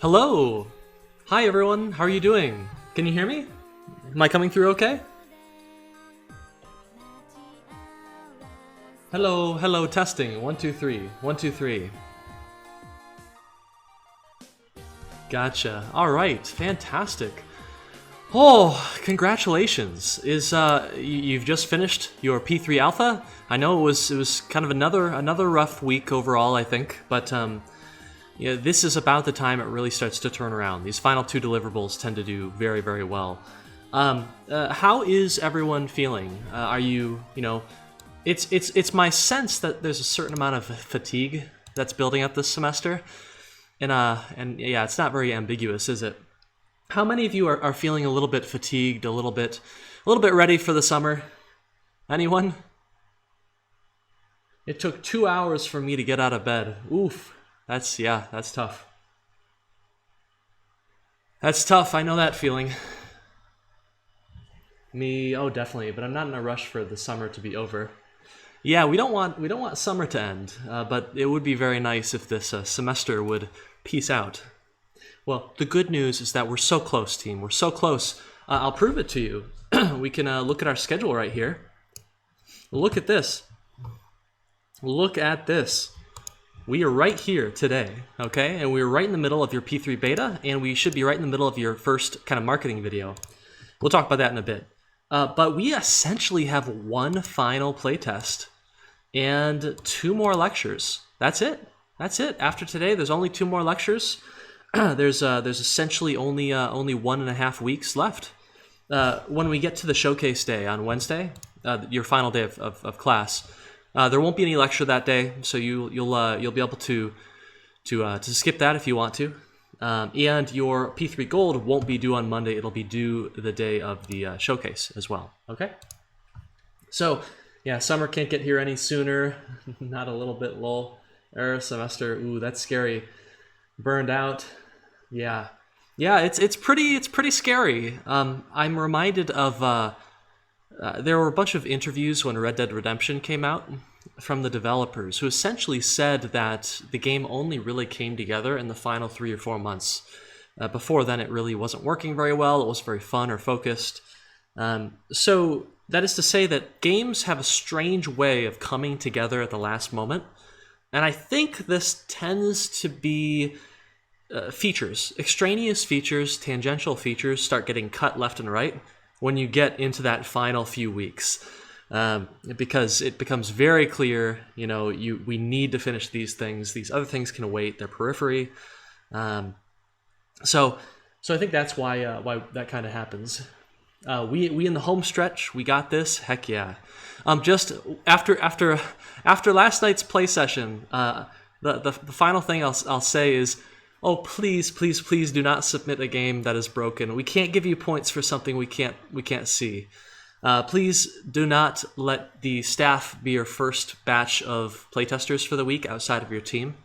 Hello! Hi everyone, how are you doing? Can you hear me? Am I coming through okay? Hello, hello, testing. 1, 2, 3. 1, 2, 3. Gotcha. Alright, fantastic. Oh, congratulations. You've just finished your P3 Alpha? I know it was kind of another rough week overall, I think, but yeah, this is about the time it really starts to turn around. These final 2 deliverables tend to do very, very well. How is everyone feeling? Are you know, it's my sense that there's a certain amount of fatigue that's building up this semester, and yeah, it's not very ambiguous, is it? How many of you are feeling a little bit fatigued, a little bit ready for the summer? Anyone? It took 2 hours for me to get out of bed. Oof. That's tough. That's tough, I know that feeling. Me, oh definitely, but I'm not in a rush for the summer to be over. Yeah, we don't want summer to end, but it would be very nice if this semester would peace out. Well, the good news is that we're so close, team. We're so close. I'll prove it to you. We can look at our schedule right here. Look at this. Look at this. We are right here today, okay? And we're right in the middle of your P3 beta, and we should be right in the middle of your first kind of marketing video. We'll talk about that in a bit. But we essentially have 1 final playtest and 2 more lectures. That's it. That's it. After today, there's only 2 more lectures. There's essentially only 1.5 weeks left. When we get to the showcase day on Wednesday, your final day of class, there won't be any lecture that day, so you'll be able to skip that if you want to. And your P3 Gold won't be due on Monday. It'll be due the day of the showcase as well. Okay. So yeah, summer can't get here any sooner. Not a little bit lol. Semester. Ooh, that's scary. Burned out. Yeah, it's pretty scary. I'm reminded of there were a bunch of interviews when Red Dead Redemption came out from the developers who essentially said that the game only really came together in the final 3 or 4 months. Before then, it really wasn't working very well. It wasn't very fun or focused. So that is to say that games have a strange way of coming together at the last moment. And I think this tends to be features, extraneous features, tangential features start getting cut left and right when you get into that final few weeks, because it becomes very clear, you know, we need to finish these things. These other things can wait; they're periphery. So I think that's why that kind of happens. We in the home stretch, we got this. Heck yeah! Just after last night's play session, the final thing I'll say is, oh, please do not submit a game that is broken. We can't give you points for something we can't see. Please do not let the staff be your first batch of playtesters for the week outside of your team.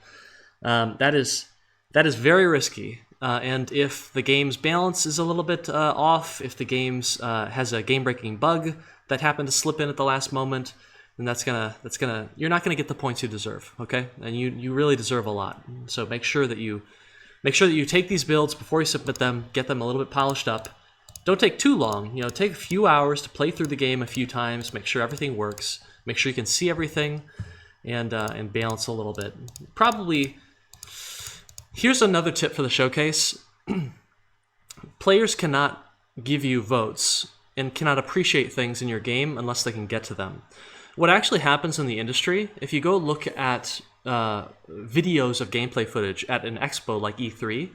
That is very risky. And if the game's balance is a little bit off, if the game's has a game-breaking bug that happened to slip in at the last moment, then you're not gonna get the points you deserve. Okay, and you really deserve a lot. So make sure that you take these builds before you submit them, get them a little bit polished up. Don't take too long. You know, take a few hours to play through the game a few times, make sure everything works, make sure you can see everything, and balance a little bit. Probably, here's another tip for the showcase. Players cannot give you votes and cannot appreciate things in your game unless they can get to them. What actually happens in the industry, if you go look at videos of gameplay footage at an expo like E3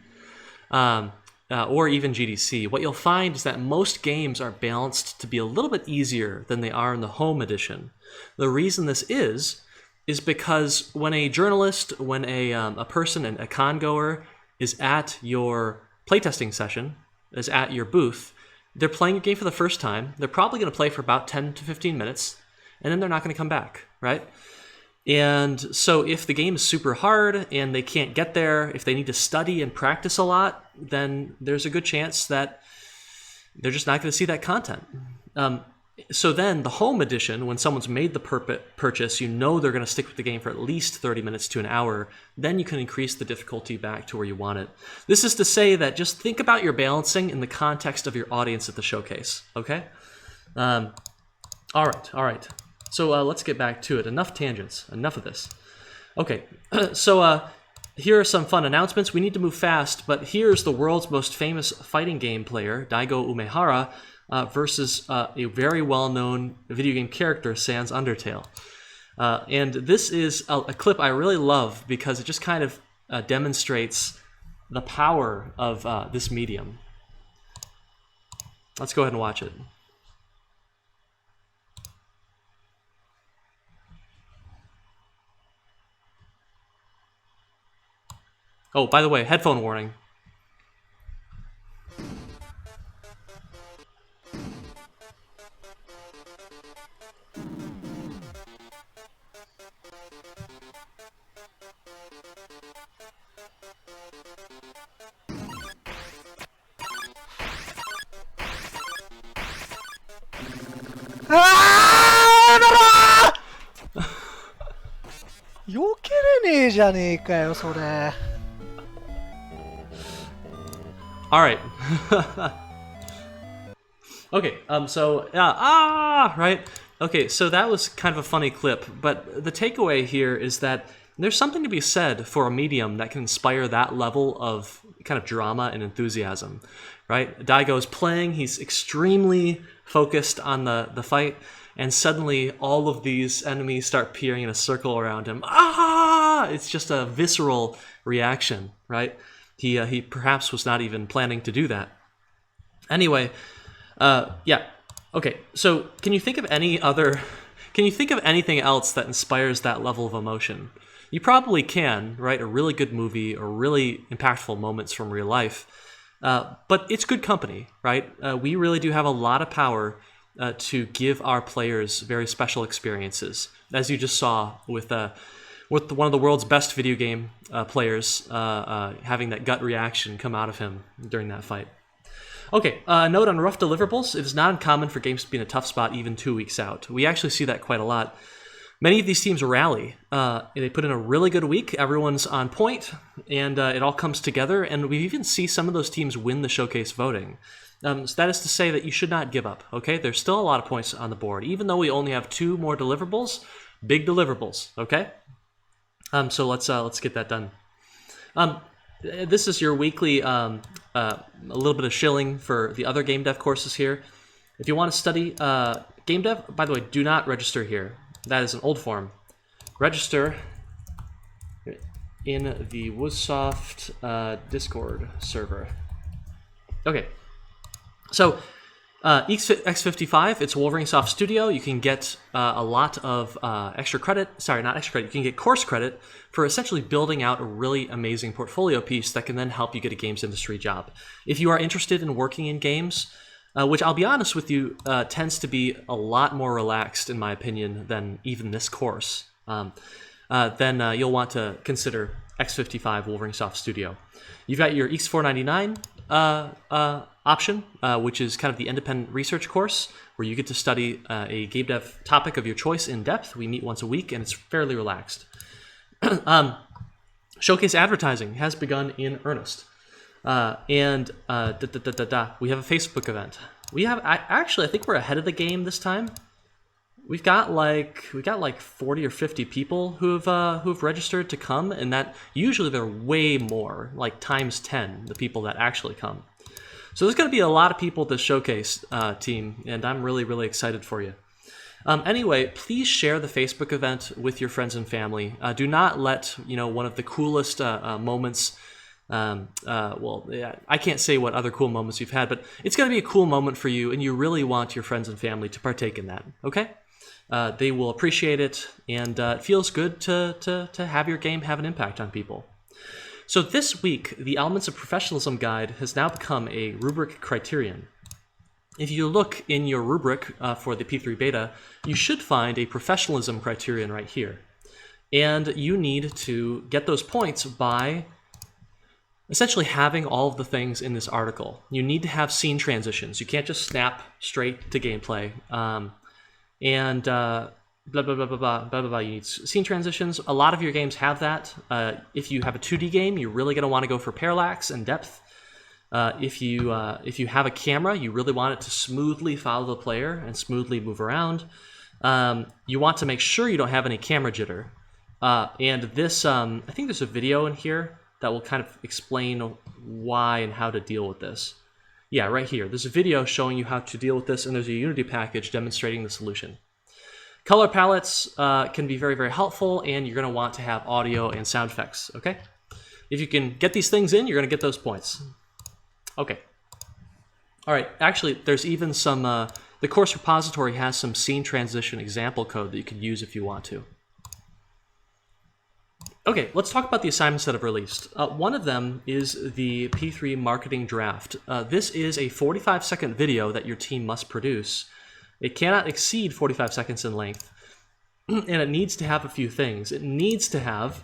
or even GDC, what you'll find is that most games are balanced to be a little bit easier than they are in the home edition. The reason this is because when a journalist, when a person, a con goer is at your playtesting session, is at your booth, they're playing a game for the first time. They're probably going to play for about 10 to 15 minutes, and then they're not going to come back, right? And so if the game is super hard and they can't get there, if they need to study and practice a lot, then there's a good chance that they're just not going to see that content. So then the home edition, when someone's made the purchase, you know they're going to stick with the game for at least 30 minutes to an hour. Then you can increase the difficulty back to where you want it. This is to say that just think about your balancing in the context of your audience at the showcase, okay? All right. So let's get back to it. Enough tangents. Enough of this. Okay, so here are some fun announcements. We need to move fast, but here's the world's most famous fighting game player, Daigo Umehara, versus a very well-known video game character, Sans Undertale. And this is a clip I really love because it just kind of demonstrates the power of this medium. Let's go ahead and watch it. Oh, by the way, headphone warning. All right. Okay, right? Okay, so that was kind of a funny clip, but the takeaway here is that there's something to be said for a medium that can inspire that level of kind of drama and enthusiasm, right? Daigo's playing, he's extremely focused on the fight, and suddenly all of these enemies start peering in a circle around him. It's just a visceral reaction, right? He perhaps was not even planning to do that. Anyway, yeah. Okay, so can you think of anything else that inspires that level of emotion? You probably can, right? A really good movie or really impactful moments from real life. But it's good company, right? We really do have a lot of power to give our players very special experiences, as you just saw with one of the world's best video game players having that gut reaction come out of him during that fight. Okay, note on rough deliverables, it is not uncommon for games to be in a tough spot even 2 weeks out. We actually see that quite a lot. Many of these teams rally. They put in a really good week, everyone's on point, and it all comes together, and we even see some of those teams win the showcase voting. So that is to say that you should not give up, okay? There's still a lot of points on the board. Even though we only have 2 more deliverables, big deliverables, okay? So let's get that done. This is your weekly a little bit of shilling for the other game dev courses here. If you want to study game dev, by the way, do not register here. That is an old form. Register in the Woodsoft Discord server. Okay, so X55, it's Wolverine Soft Studio. You can get a lot of extra credit. Sorry, not extra credit. You can get course credit for essentially building out a really amazing portfolio piece that can then help you get a games industry job. If you are interested in working in games, which I'll be honest with you, tends to be a lot more relaxed, in my opinion, than even this course, then you'll want to consider X55 Wolverine Soft Studio. You've got your EECS499 option, which is kind of the independent research course where you get to study a game dev topic of your choice in depth. We meet once a week, and it's fairly relaxed. Showcase advertising has begun in earnest. We have a Facebook event. I think we're ahead of the game this time. We got like 40 or 50 people who've registered to come, and that usually they're way more, like times 10, the people that actually come. So there's going to be a lot of people at this showcase team, and I'm really, really excited for you. Anyway, please share the Facebook event with your friends and family. Do not let one of the coolest moments. I can't say what other cool moments you've had, but it's going to be a cool moment for you, and you really want your friends and family to partake in that. Okay? They will appreciate it, and it feels good to have your game have an impact on people. So this week, the Elements of Professionalism Guide has now become a rubric criterion. If you look in your rubric for the P3 beta, you should find a professionalism criterion right here. And you need to get those points by essentially having all of the things in this article. You need to have scene transitions. You can't just snap straight to gameplay. And blah, blah, blah, blah, blah, blah, blah, blah. You need scene transitions. A lot of your games have that. If you have a 2D game, you're really going to want to go for parallax and depth. If you have a camera, you really want it to smoothly follow the player and smoothly move around. You want to make sure you don't have any camera jitter. And this, I think there's a video in here that will kind of explain why and how to deal with this. Yeah, right here. There's a video showing you how to deal with this, and there's a Unity package demonstrating the solution. Color palettes can be very, very helpful, and you're going to want to have audio and sound effects, okay? If you can get these things in, you're going to get those points. Okay. All right, actually, there's even some, the course repository has some scene transition example code that you could use if you want to. Okay, let's talk about the assignments that I've released. One of them is the P3 marketing draft. This is a 45-second video that your team must produce. It cannot exceed 45 seconds in length, and it needs to have a few things. It needs to have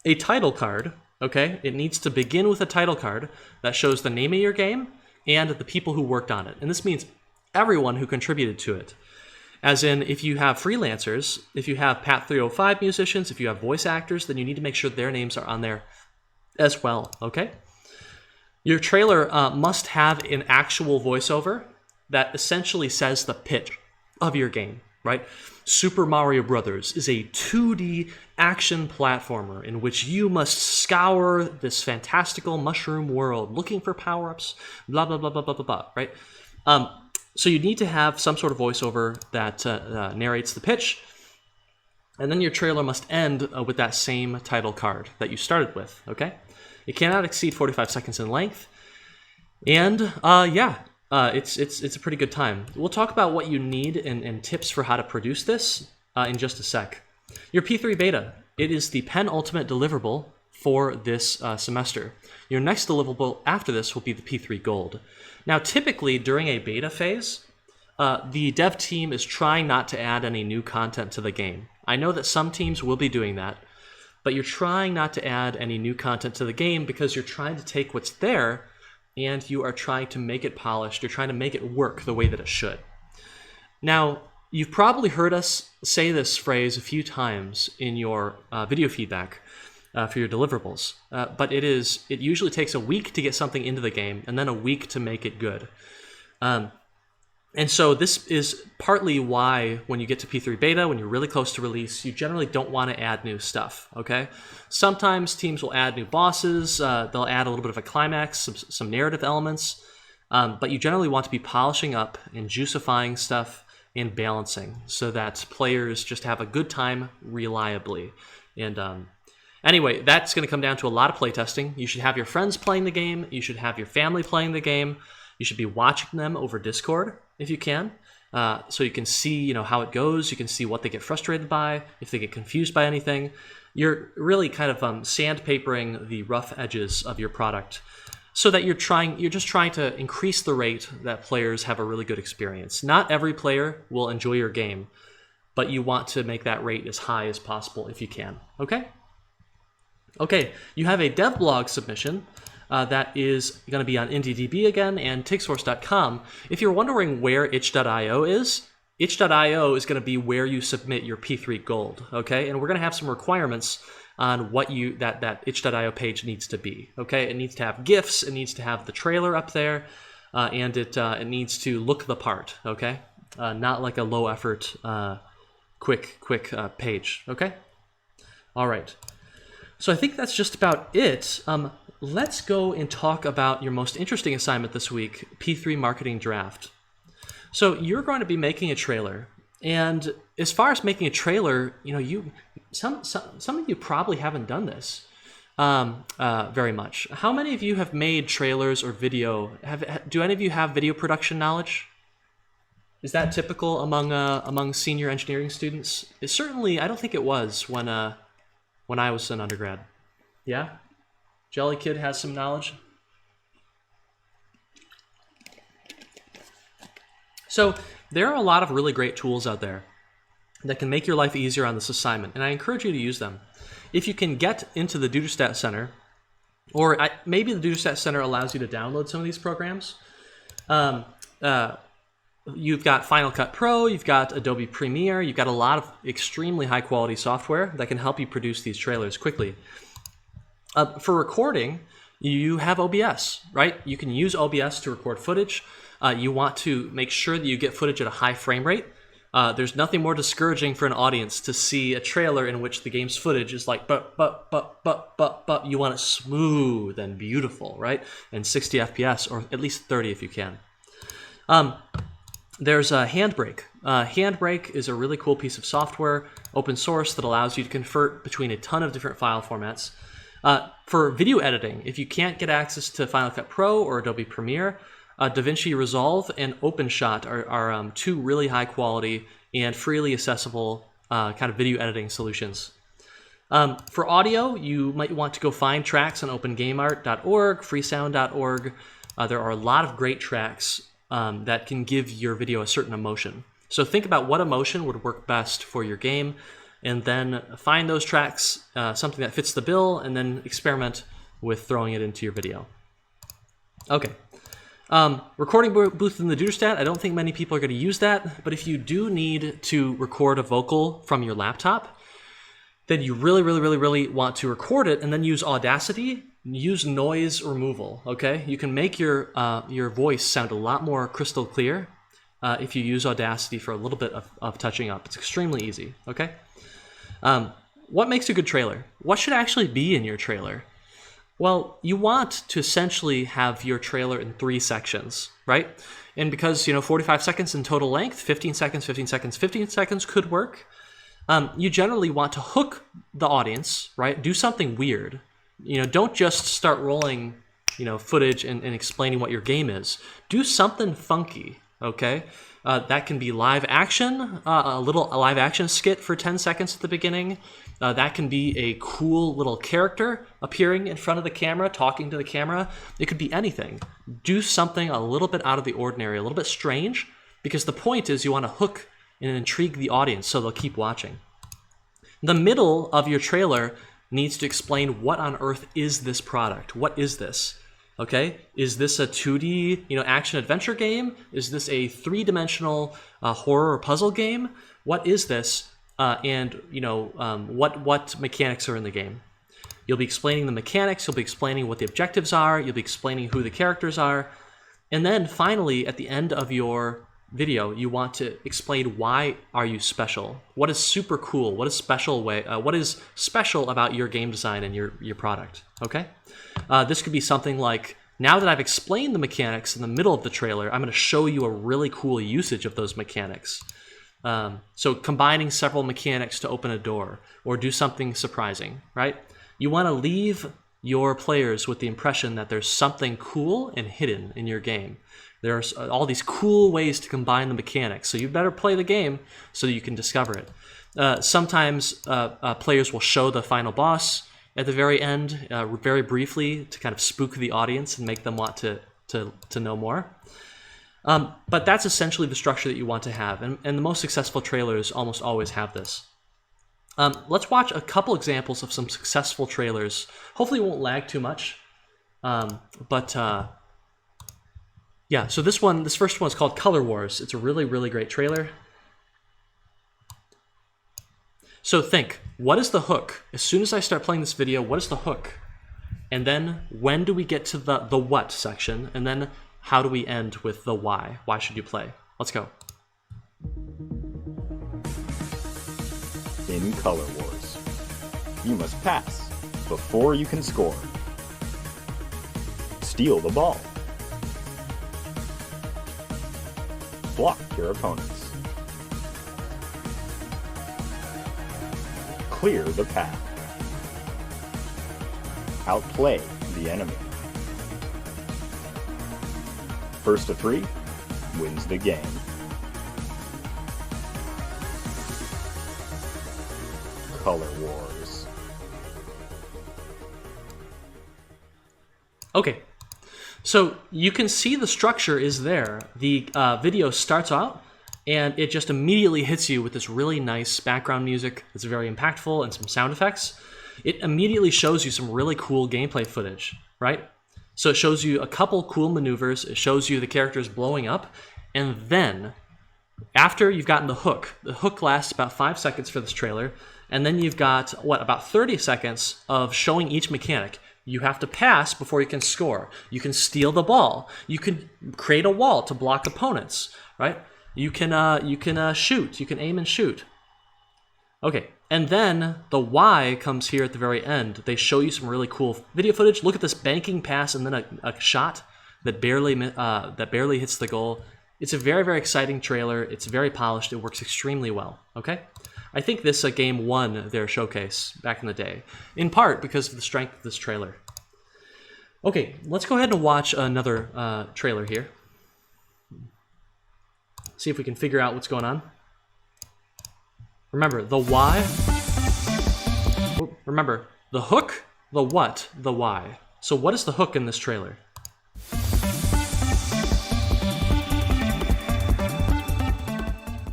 a title card, okay? It needs to begin with a title card that shows the name of your game and the people who worked on it. And this means everyone who contributed to it. As in, if you have freelancers, if you have Pat 305 musicians, if you have voice actors, then you need to make sure their names are on there as well, okay? Your trailer must have an actual voiceover that essentially says the pitch of your game, right? Super Mario Brothers is a 2D action platformer in which you must scour this fantastical mushroom world looking for power-ups, blah, blah, blah, blah, blah, blah, blah, right? So you need to have some sort of voiceover that narrates the pitch, and then your trailer must end with that same title card that you started with, okay? It cannot exceed 45 seconds in length, and it's a pretty good time. We'll talk about what you need and tips for how to produce this in just a sec. Your P3 beta, it is the penultimate deliverable for this semester. Your next deliverable after this will be the P3 Gold. Now, typically during a beta phase, the dev team is trying not to add any new content to the game. I know that some teams will be doing that, but you're trying not to add any new content to the game because you're trying to take what's there and you are trying to make it polished. You're trying to make it work the way that it should. Now, you've probably heard us say this phrase a few times in your video feedback for your deliverables, but it usually takes a week to get something into the game and then a week to make it good. And so this is partly why when you get to P3 beta, when you're really close to release, you generally don't want to add new stuff, okay? Sometimes teams will add new bosses, they'll add a little bit of a climax, some narrative elements, but you generally want to be polishing up and juicifying stuff and balancing so that players just have a good time reliably. And anyway, that's going to come down to a lot of playtesting. You should have your friends playing the game, you should have your family playing the game, you should be watching them over Discord if you can, so you can see how it goes. You can see what they get frustrated by, if they get confused by anything. You're really kind of sandpapering the rough edges of your product so that you're just trying to increase the rate that players have a really good experience. Not every player will enjoy your game, but you want to make that rate as high as possible if you can, okay? Okay, you have a dev blog submission that is going to be on IndieDB again and TigSource.com. If you're wondering where itch.io is going to be where you submit your P3 Gold, okay? And we're going to have some requirements on what that itch.io page needs to be, okay? It needs to have GIFs, it needs to have the trailer up there, and it needs to look the part, okay? Not like a low-effort, quick page, okay? All right. So I think that's just about it. Let's go and talk about your most interesting assignment this week, P3 Marketing Draft. So you're going to be making a trailer, and as far as making a trailer, some of you probably haven't done this very much. How many of you have made trailers or video? Do any of you have video production knowledge? Is that typical among senior engineering students? Certainly, I don't think it was when I was an undergrad. Yeah? Jelly Kid has some knowledge. So there are a lot of really great tools out there that can make your life easier on this assignment, and I encourage you to use them. If you can get into the Duderstat Center Or maybe the DuderStat Center allows you to download some of these programs. You've got Final Cut Pro, you've got Adobe Premiere, you've got a lot of extremely high quality software that can help you produce these trailers quickly. For recording, you have OBS, right? You can use OBS to record footage. You want to make sure that you get footage at a high frame rate. There's nothing more discouraging for an audience to see a trailer in which the game's footage is like, but. You want it smooth and beautiful, right? And 60 FPS, or at least 30 if you can. There's a Handbrake. Handbrake is a really cool piece of software, open source, that allows you to convert between a ton of different file formats. For video editing, if you can't get access to Final Cut Pro or Adobe Premiere, DaVinci Resolve and OpenShot are two really high quality and freely accessible kind of video editing solutions. For audio, you might want to go find tracks on opengameart.org, freesound.org. There are a lot of great tracks that can give your video a certain emotion. So think about what emotion would work best for your game, and then find those tracks, something that fits the bill, and then experiment with throwing it into your video. Okay. Recording booth in the DuderStat, I don't think many people are going to use that, but if you do need to record a vocal from your laptop, then you really want to record it and then use Audacity, use noise removal, okay? You can make your voice sound a lot more crystal clear if you use Audacity for a little bit of touching up. It's extremely easy, okay? What makes a good trailer? What should actually be in your trailer? Well, you want to essentially have your trailer in 3 sections, right? And because, 45 seconds in total length, 15 seconds, 15 seconds, 15 seconds could work. You generally want to hook the audience, right? Do something weird. Don't just start rolling, footage and explaining what your game is. Do something funky, okay? That can be live action, a live action skit for 10 seconds at the beginning. That can be a cool little character appearing in front of the camera, talking to the camera. It could be anything. Do something a little bit out of the ordinary, a little bit strange, because the point is you want to hook and intrigue the audience so they'll keep watching. The middle of your trailer needs to explain what on earth is this product? What is this? Okay, is this a 2D, action adventure game? Is this a 3-dimensional horror or puzzle game? What is this? What mechanics are in the game? You'll be explaining the mechanics. You'll be explaining what the objectives are. You'll be explaining who the characters are, and then finally, at the end of your video, you want to explain why are you special? What is super cool? What is special about your game design and your product? Okay. This could be something like, now that I've explained the mechanics in the middle of the trailer, I'm going to show you a really cool usage of those mechanics. So combining several mechanics to open a door or do something surprising, right? You want to leave your players with the impression that there's something cool and hidden in your game. There's all these cool ways to combine the mechanics, so you better play the game so that you can discover it. Sometimes players will show the final boss at the very end, very briefly, to kind of spook the audience and make them want to know more. But that's essentially the structure that you want to have, and the most successful trailers almost always have this. Let's watch a couple examples of some successful trailers. Hopefully it won't lag too much, yeah, so this first one is called Color Wars. It's a really great trailer. So think, what is the hook? As soon as I start playing this video, what is the hook? And then when do we get to the what section? And then how do we end with the why? Why should you play? Let's go. In Color Wars, you must pass before you can score. Steal the ball. Block your opponents. Clear the path. Outplay the enemy. First to 3 wins the game. Color Wars. Okay, so you can see the structure is there. The video starts out and it just immediately hits you with this really nice background music that's very impactful and some sound effects. it immediately shows you some really cool gameplay footage, right? So it shows you a couple cool maneuvers, it shows you the characters blowing up, and then after you've gotten the hook lasts about 5 seconds for this trailer, and then you've got, about 30 seconds of showing each mechanic. You have to pass before you can score. You can steal the ball. You can create a wall to block opponents, right? You can shoot. You can aim and shoot. Okay, and then the Y comes here at the very end. They show you some really cool video footage. Look at this banking pass and then a shot that barely hits the goal. It's a very, very exciting trailer. It's very polished. It works extremely well, okay? I think this game won their showcase back in the day, in part because of the strength of this trailer. Okay, let's go ahead and watch another trailer here. See if we can figure out what's going on. Remember, the Y. Remember, the hook, the what, the why. So what is the hook in this trailer?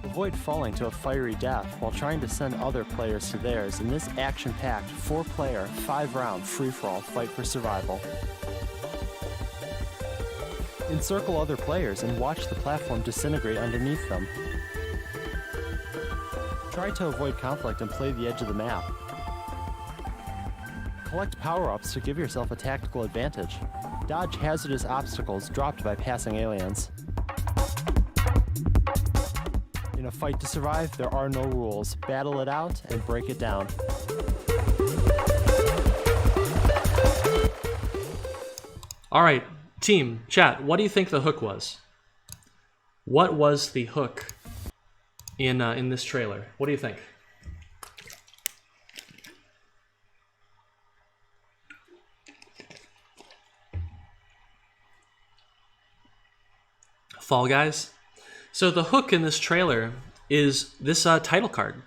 Avoid falling to a fiery death while trying to send other players to theirs in this action-packed 4-player, 5-round free-for-all fight for survival. Encircle other players and watch the platform disintegrate underneath them. Try to avoid conflict and play the edge of the map. Collect power-ups to give yourself a tactical advantage. Dodge hazardous obstacles dropped by passing aliens. In a fight to survive, there are no rules. Battle it out and break it down. All right, team, chat, what do you think the hook was? What was the hook in this trailer? What do you think? Fall Guys? So the hook in this trailer is this title card.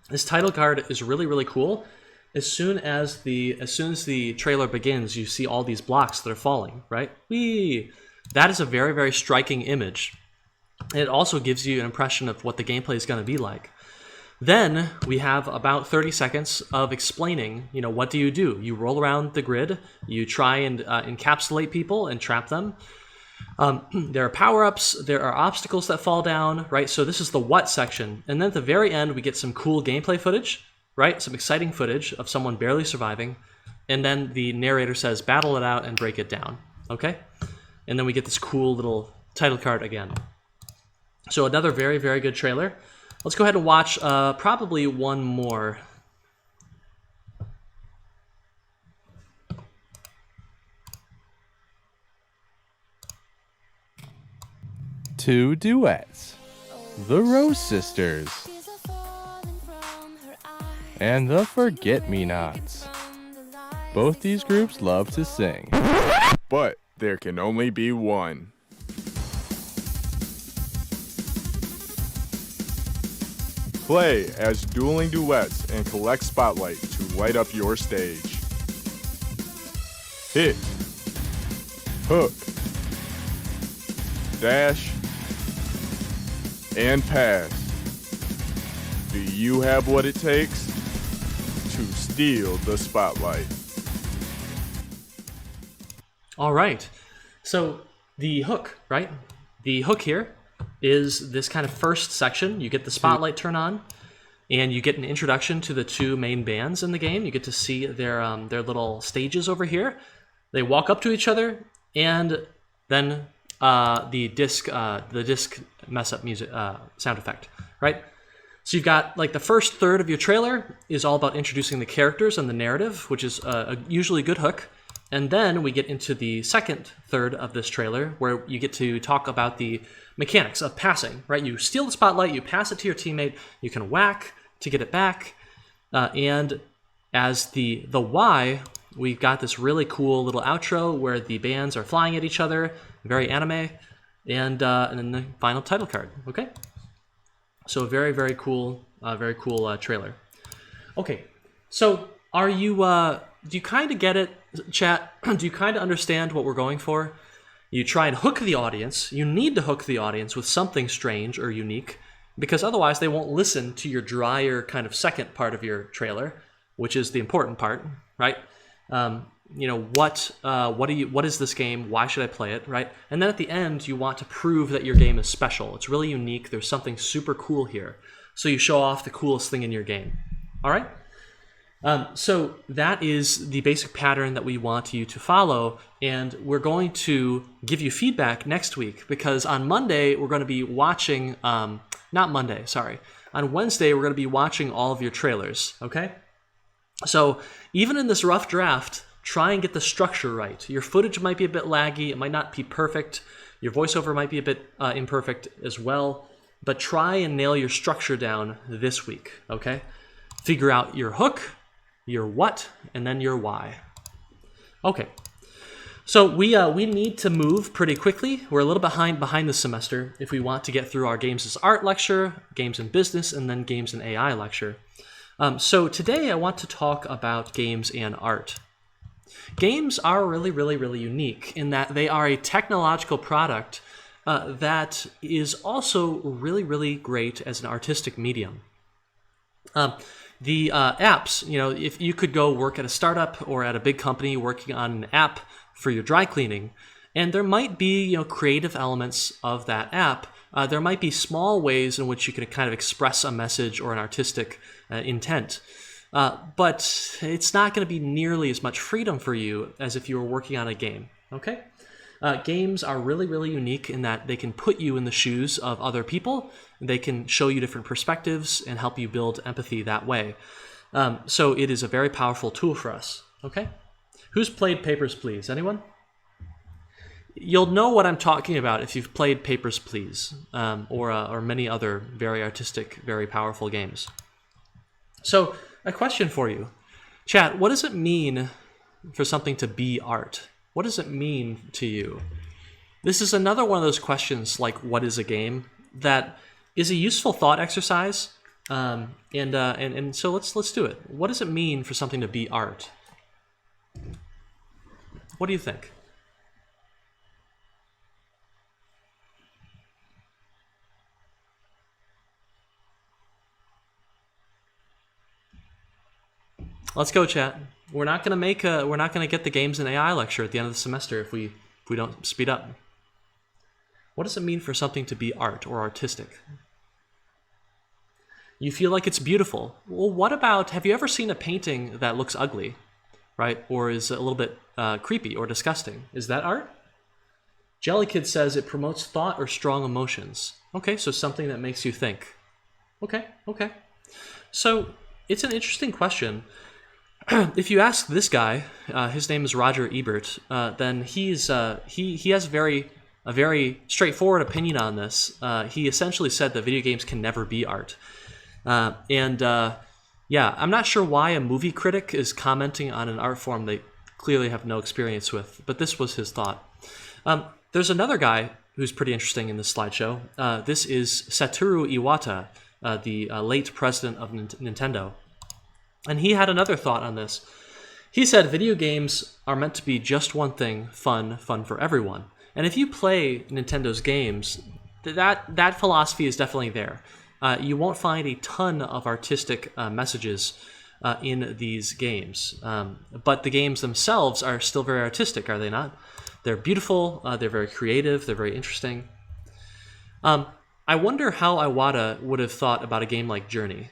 This title card is really, really cool. As soon as the trailer begins, you see all these blocks that are falling, right? Whee! That is a very, very striking image. It also gives you an impression of what the gameplay is going to be like. Then we have about 30 seconds of explaining, what do? You roll around the grid, you try and encapsulate people and trap them. There are power-ups, there are obstacles that fall down, right? So this is the what section. And then at the very end, we get some cool gameplay footage, right? Some exciting footage of someone barely surviving. And then the narrator says, battle it out and break it down, okay? And then we get this cool little title card again. So another very, very good trailer. Let's go ahead and watch probably one more. Two duets, the Rose Sisters, and the Forget-Me-Nots. Both these groups love to sing. But there can only be one. Play as dueling duets and collect spotlight to light up your stage. Hit, hook, dash, and pass. Do you have what it takes to steal the spotlight? All right. So the hook, right? The hook here is this kind of first section. You get the spotlight turn on, and you get an introduction to the two main bands in the game. You get to see their little stages over here. They walk up to each other, and then the disc mess up music sound effect, right? So you've got like the first third of your trailer is all about introducing the characters and the narrative, which is a usually good hook. And then we get into the second third of this trailer where you get to talk about the mechanics of passing, right? You steal the spotlight, you pass it to your teammate, you can whack to get it back. And as the Y, we've got this really cool little outro where the bands are flying at each other, very anime, and then the final title card, okay? So very, very cool trailer. Okay, so are you, do you kind of get it, chat? Do you kind of understand what we're going for? You try and hook the audience. You need to hook the audience with something strange or unique, because otherwise they won't listen to your drier kind of second part of your trailer, which is the important part, right? What is this game? Why should I play it, right? And then at the end, you want to prove that your game is special. It's really unique. There's something super cool here. So you show off the coolest thing in your game. All right? So that is the basic pattern that we want you to follow, and we're going to give you feedback next week, because on Monday we're going to be watching, on Wednesday we're going to be watching all of your trailers, okay? So even in this rough draft, try and get the structure right. Your footage might be a bit laggy, it might not be perfect, your voiceover might be a bit imperfect as well, but try and nail your structure down this week, okay? Figure out your hook, your what, and then your why. Okay, so we need to move pretty quickly. We're a little behind the semester if we want to get through our Games as Art lecture, Games in Business, and then Games in AI lecture. So today I want to talk about games and art. Games are really, really, really unique in that they are a technological product that is also really, really great as an artistic medium. The apps, if you could go work at a startup or at a big company working on an app for your dry cleaning, and there might be creative elements of that app. There might be small ways in which you can kind of express a message or an artistic intent, but it's not going to be nearly as much freedom for you as if you were working on a game. Okay. Games are really, really unique in that they can put you in the shoes of other people. They can show you different perspectives and help you build empathy that way. So it is a very powerful tool for us. Okay? Who's played Papers, Please? Anyone? You'll know what I'm talking about if you've played Papers, Please, or many other very artistic, very powerful games. So a question for you. Chat, what does it mean for something to be art? What does it mean to you? This is another one of those questions, like what is a game, that is a useful thought exercise. And so let's do it. What does it mean for something to be art? What do you think? Let's go, chat. We're not going to get the Games and AI lecture at the end of the semester if we don't speed up. What does it mean for something to be art or artistic? You feel like it's beautiful. Well, what about, have you ever seen a painting that looks ugly, right? Or is a little bit creepy or disgusting? Is that art? Jellykid says it promotes thought or strong emotions. Okay, so something that makes you think. Okay. So it's an interesting question. If you ask this guy, his name is Roger Ebert, then he has a very straightforward opinion on this. He essentially said that video games can never be art. I'm not sure why a movie critic is commenting on an art form they clearly have no experience with, but this was his thought. There's another guy who's pretty interesting in this slideshow. This is Satoru Iwata, the late president of Nintendo. And he had another thought on this. He said video games are meant to be just one thing, fun for everyone. And if you play Nintendo's games, that philosophy is definitely there. You won't find a ton of artistic messages in these games. But the games themselves are still very artistic, are they not? They're beautiful, they're very creative, they're very interesting. I wonder how Iwata would have thought about a game like Journey.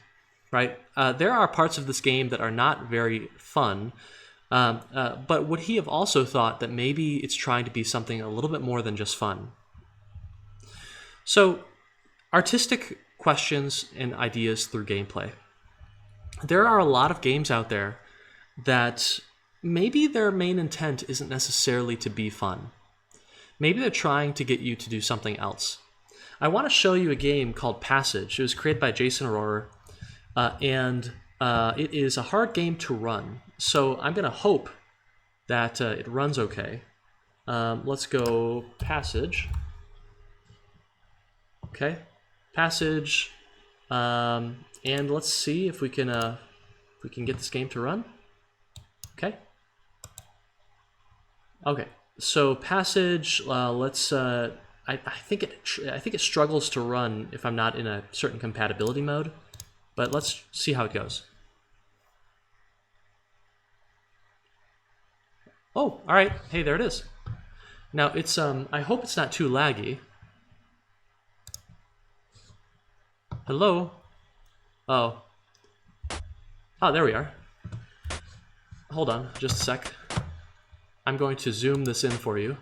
Right? There are parts of this game that are not very fun, but would he have also thought that maybe it's trying to be something a little bit more than just fun? So, artistic questions and ideas through gameplay. There are a lot of games out there that maybe their main intent isn't necessarily to be fun. Maybe they're trying to get you to do something else. I want to show you a game called Passage. It was created by Jason Rohrer. And it is a hard game to run, so I'm going to hope that it runs okay. Let's go Passage. Okay, Passage, and let's see if we can get this game to run. Okay. So Passage, let's. I think it struggles to run if I'm not in a certain compatibility mode. But let's see how it goes. Oh, all right. Hey, there it is. Now it's I hope it's not too laggy. Hello? Oh. Oh, there we are. Hold on, just a sec. I'm going to zoom this in for you.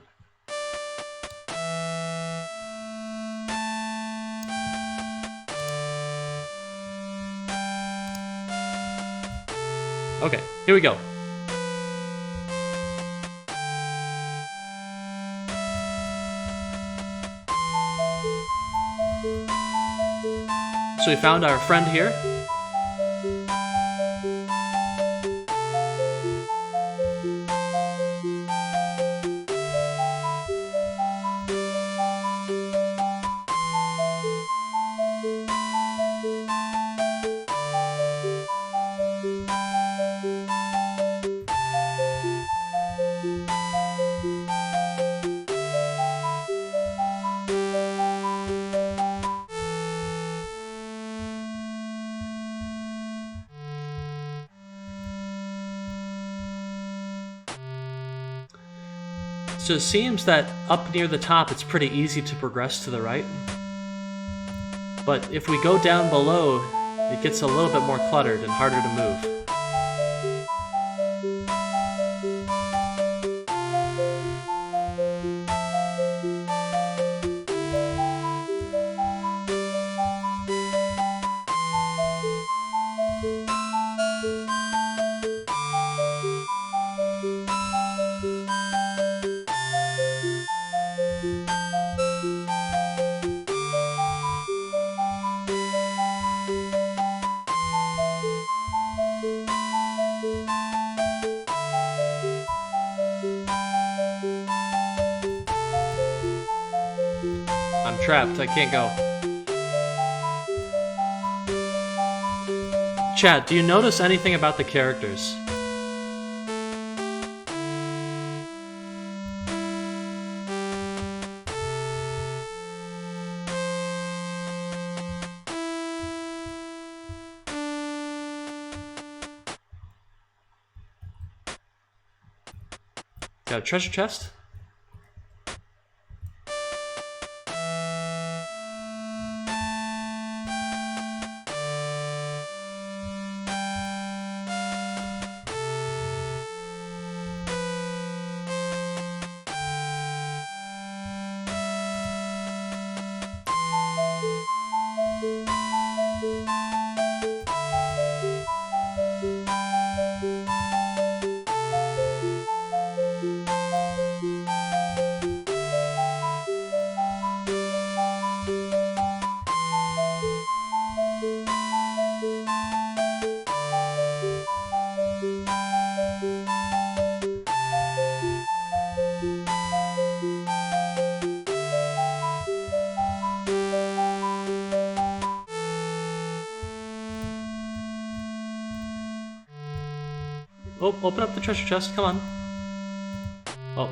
Okay, here we go. So we found our friend here. So it seems that up near the top it's pretty easy to progress to the right. But if we go down below, it gets a little bit more cluttered and harder to move. I'm trapped, I can't go. Chat, do you notice anything about the characters? Got a treasure chest? Oh, open up the treasure chest, come on. Oh.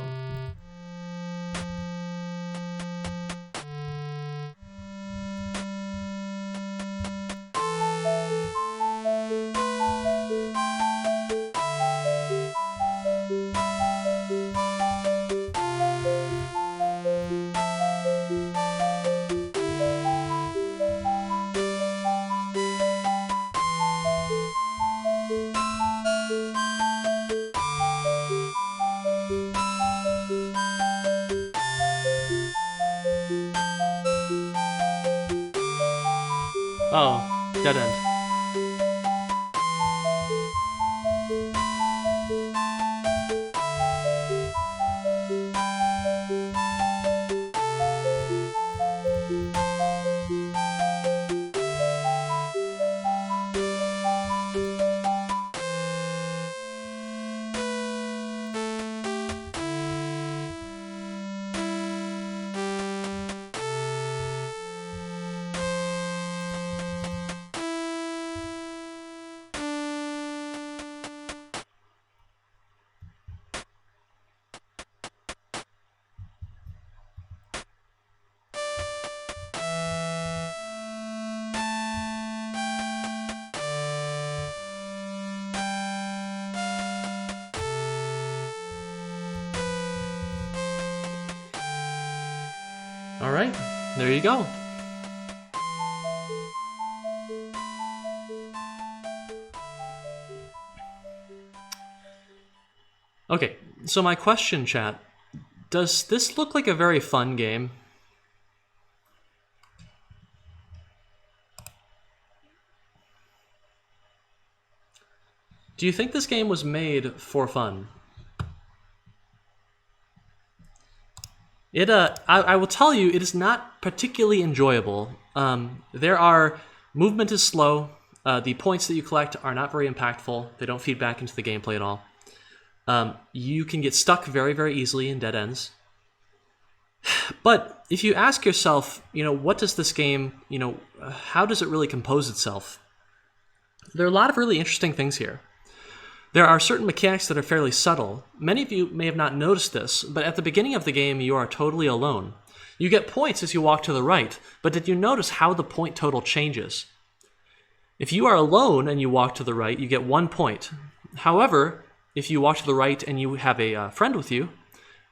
Oh, dead end. right, there you go. Okay, so my question, chat. Does this look like a very fun game? Do you think this game was made for fun? I will tell you, it is not particularly enjoyable. Movement is slow. The points that you collect are not very impactful. They don't feed back into the gameplay at all. You can get stuck very, very easily in dead ends. But if you ask yourself, what does this game, how does it really compose itself? There are a lot of really interesting things here. There are certain mechanics that are fairly subtle. Many of you may have not noticed this, but at the beginning of the game, you are totally alone. You get points as you walk to the right, but did you notice how the point total changes? If you are alone and you walk to the right, you get 1 point. However, if you walk to the right and you have a friend with you,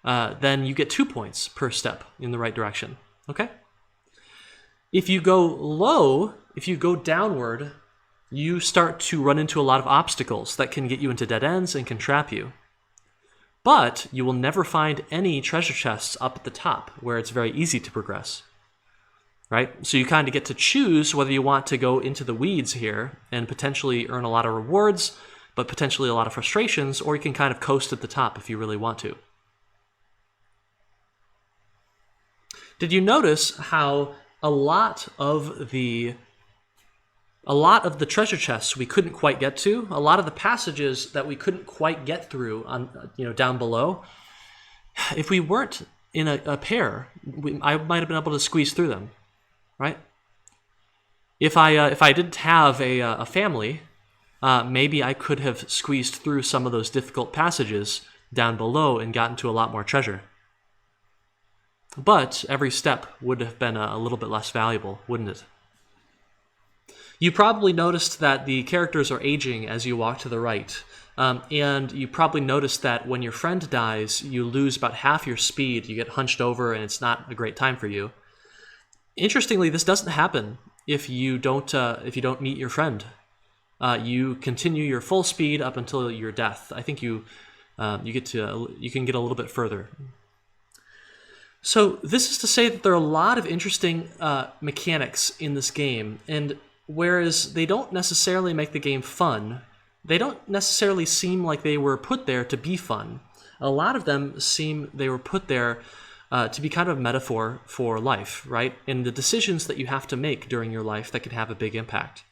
then you get 2 points per step in the right direction. Okay? If you go downward, you start to run into a lot of obstacles that can get you into dead ends and can trap you. But you will never find any treasure chests up at the top where it's very easy to progress. Right? So you kind of get to choose whether you want to go into the weeds here and potentially earn a lot of rewards, but potentially a lot of frustrations, or you can kind of coast at the top if you really want to. Did you notice how a lot of the treasure chests we couldn't quite get to, a lot of the passages that we couldn't quite get through on, down below, if we weren't in a pair, I might have been able to squeeze through them, right? If I didn't have a family, maybe I could have squeezed through some of those difficult passages down below and gotten to a lot more treasure. But every step would have been a little bit less valuable, wouldn't it? You probably noticed that the characters are aging as you walk to the right. And you probably noticed that when your friend dies, you lose about half your speed. You get hunched over and it's not a great time for you. Interestingly, this doesn't happen if you don't meet your friend. You continue your full speed up until your death. I think you can get a little bit further. So this is to say that there are a lot of interesting mechanics in this game, and whereas they don't necessarily make the game fun, they don't necessarily seem like they were put there to be fun. A lot of them seem they were put there to be kind of a metaphor for life, right? And the decisions that you have to make during your life that can have a big impact.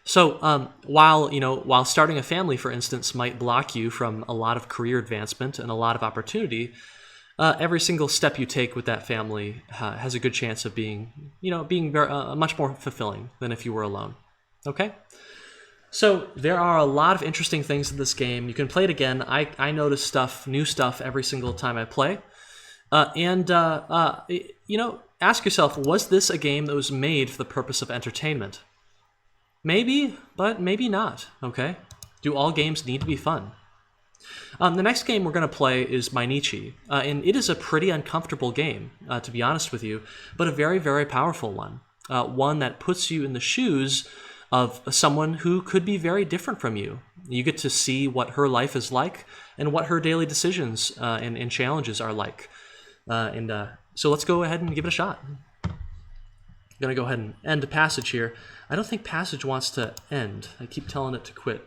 So while starting a family, for instance, might block you from a lot of career advancement and a lot of opportunity, every single step you take with that family has a good chance of being much more fulfilling than if you were alone. Okay? So there are a lot of interesting things in this game. You can play it again. I notice new stuff every single time I play. Ask yourself, was this a game that was made for the purpose of entertainment? Maybe, but maybe not. Okay? Do all games need to be fun? The next game we're going to play is Mainichi, and it is a pretty uncomfortable game, to be honest with you, but a very, very powerful one. One that puts you in the shoes of someone who could be very different from you. You get to see what her life is like and what her daily decisions and challenges are like. So let's go ahead and give it a shot. I'm going to go ahead and end the passage here. I don't think passage wants to end. I keep telling it to quit.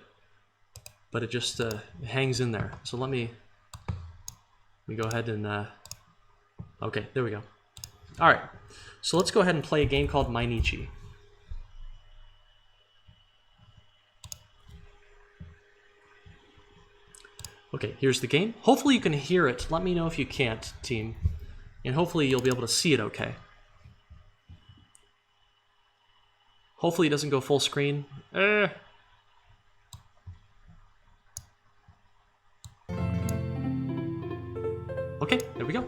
But it just hangs in there. So let me go ahead and... Okay, there we go. All right, so let's go ahead and play a game called Mainichi. Okay, here's the game. Hopefully you can hear it. Let me know if you can't, team. And hopefully you'll be able to see it okay. Hopefully it doesn't go full screen. Okay, there we go.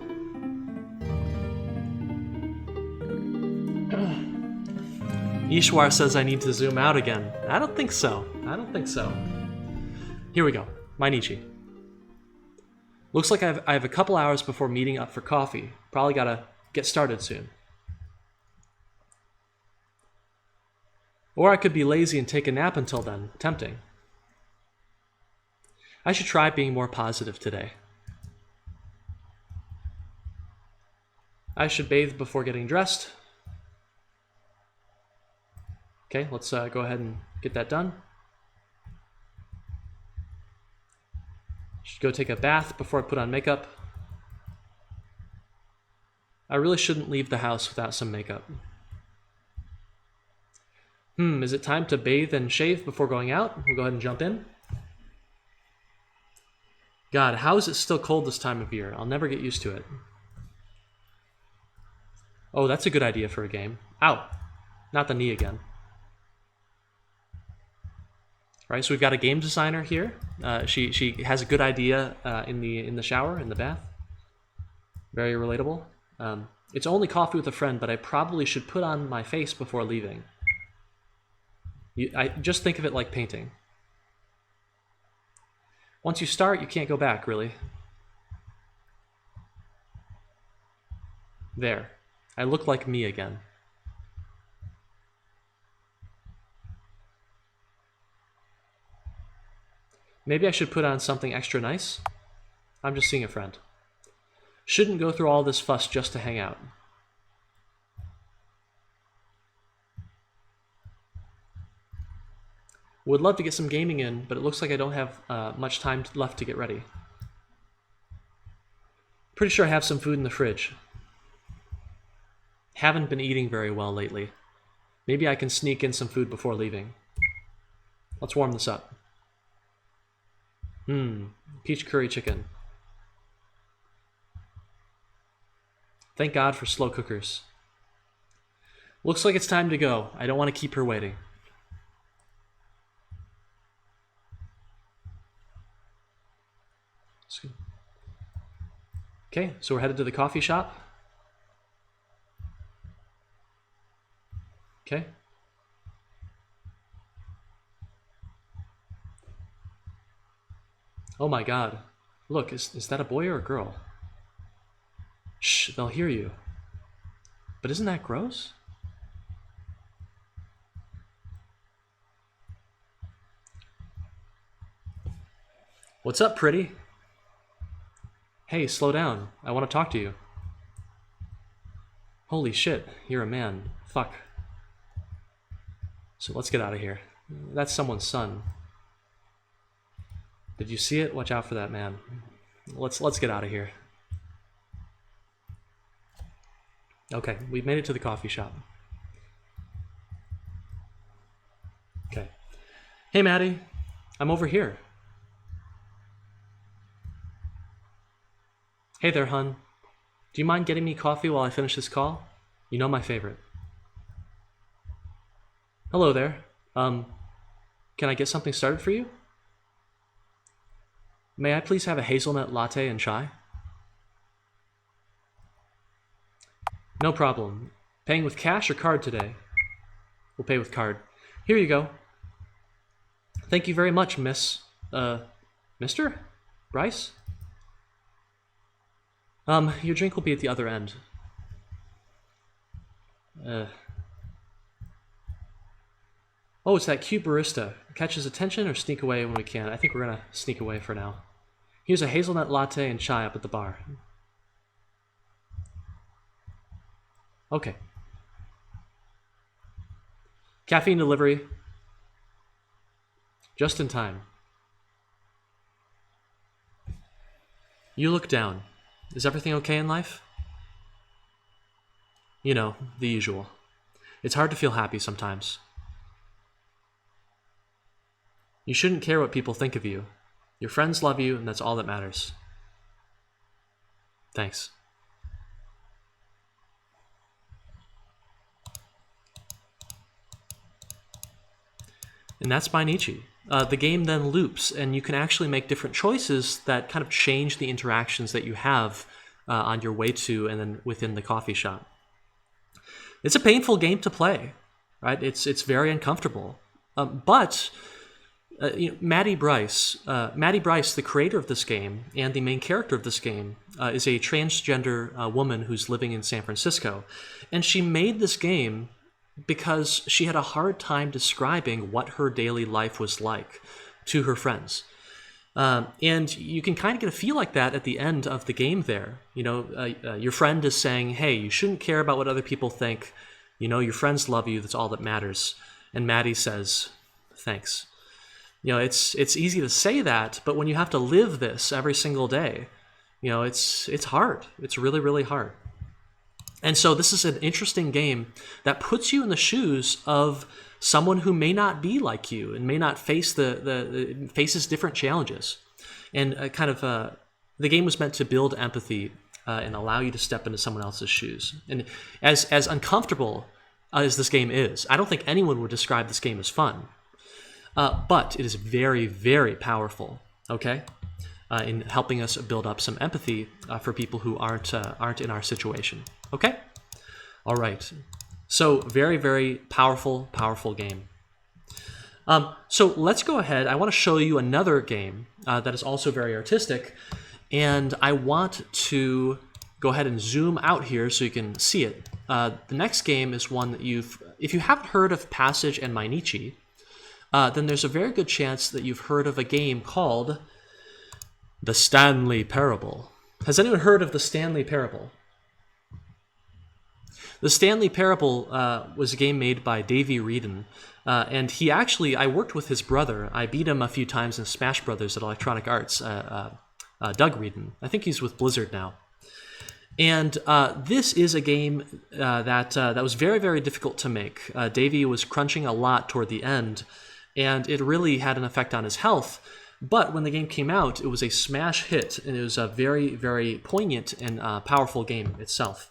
Ishwar says I need to zoom out again. I don't think so. Here we go. Mainichi. Looks like I have a couple hours before meeting up for coffee. Probably gotta get started soon. Or I could be lazy and take a nap until then. Tempting. I should try being more positive today. I should bathe before getting dressed. Okay, let's go ahead and get that done. Should go take a bath before I put on makeup. I really shouldn't leave the house without some makeup. Is it time to bathe and shave before going out? We'll go ahead and jump in. God, how is it still cold this time of year? I'll never get used to it. Oh, that's a good idea for a game. Ow, not the knee again. Right, so we've got a game designer here. She has a good idea in the shower, in the bath. Very relatable. It's only coffee with a friend, but I probably should put on my face before leaving. I just think of it like painting. Once you start, you can't go back, really. There. I look like me again. Maybe I should put on something extra nice. I'm just seeing a friend. Shouldn't go through all this fuss just to hang out. Would love to get some gaming in, but it looks like I don't have much time left to get ready. Pretty sure I have some food in the fridge. Haven't been eating very well lately. Maybe I can sneak in some food before leaving. Let's warm this up. Peach curry chicken. Thank God for slow cookers. Looks like it's time to go. I don't want to keep her waiting. Okay, so we're headed to the coffee shop. Okay. Oh my God. Look, is that a boy or a girl? Shh, they'll hear you. But isn't that gross? What's up, pretty? Hey, slow down. I want to talk to you. Holy shit, you're a man. Fuck. So let's get out of here. That's someone's son. Did you see it? Watch out for that man. Let's get out of here. Okay, we've made it to the coffee shop. Okay. Hey, Maddie. I'm over here. Hey there, hun. Do you mind getting me coffee while I finish this call? You know my favorite. Hello there. Can I get something started for you? May I please have a hazelnut latte and chai? No problem. Paying with cash or card today? We'll pay with card. Here you go. Thank you very much, Miss... Mr. Bryce? Your drink will be at the other end. Oh, it's that cute barista. Catch his attention or sneak away when we can. I think we're gonna sneak away for now. Here's a hazelnut latte and chai up at the bar. Okay. Caffeine delivery. Just in time. You look down. Is everything okay in life? You know, the usual. It's hard to feel happy sometimes. You shouldn't care what people think of you. Your friends love you, and that's all that matters. Thanks. And that's by Nietzsche. The game then loops, and you can actually make different choices that kind of change the interactions that you have on your way to and then within the coffee shop. It's a painful game to play, right? It's very uncomfortable. But Maddie Bryce, the creator of this game and the main character of this game, is a transgender woman who's living in San Francisco, and she made this game because she had a hard time describing what her daily life was like to her friends. And you can kind of get a feel like that at the end of the game there. Your friend is saying, hey, you shouldn't care about what other people think. Your friends love you. That's all that matters. And Maddie says, thanks. It's easy to say that, but when you have to live this every single day, it's hard. It's really, really hard. And so this is an interesting game that puts you in the shoes of someone who may not be like you and may not face faces different challenges. And the game was meant to build empathy and allow you to step into someone else's shoes. And as uncomfortable as this game is, I don't think anyone would describe this game as fun. But it is very, very powerful, okay, in helping us build up some empathy for people who aren't in our situation, okay? All right. So very, very powerful game. So let's go ahead. I want to show you another game that is also very artistic, and I want to go ahead and zoom out here so you can see it. The next game is one that if you haven't heard of Passage and Mainichi, then there's a very good chance that you've heard of a game called The Stanley Parable. Has anyone heard of The Stanley Parable? The Stanley Parable was a game made by Davey Wreden, and I worked with his brother. I beat him a few times in Smash Brothers at Electronic Arts, Doug Wreden. I think he's with Blizzard now. And this is a game that was very, very difficult to make. Davey was crunching a lot toward the end, and it really had an effect on his health. But when the game came out, it was a smash hit, and it was a very, very poignant and powerful game itself.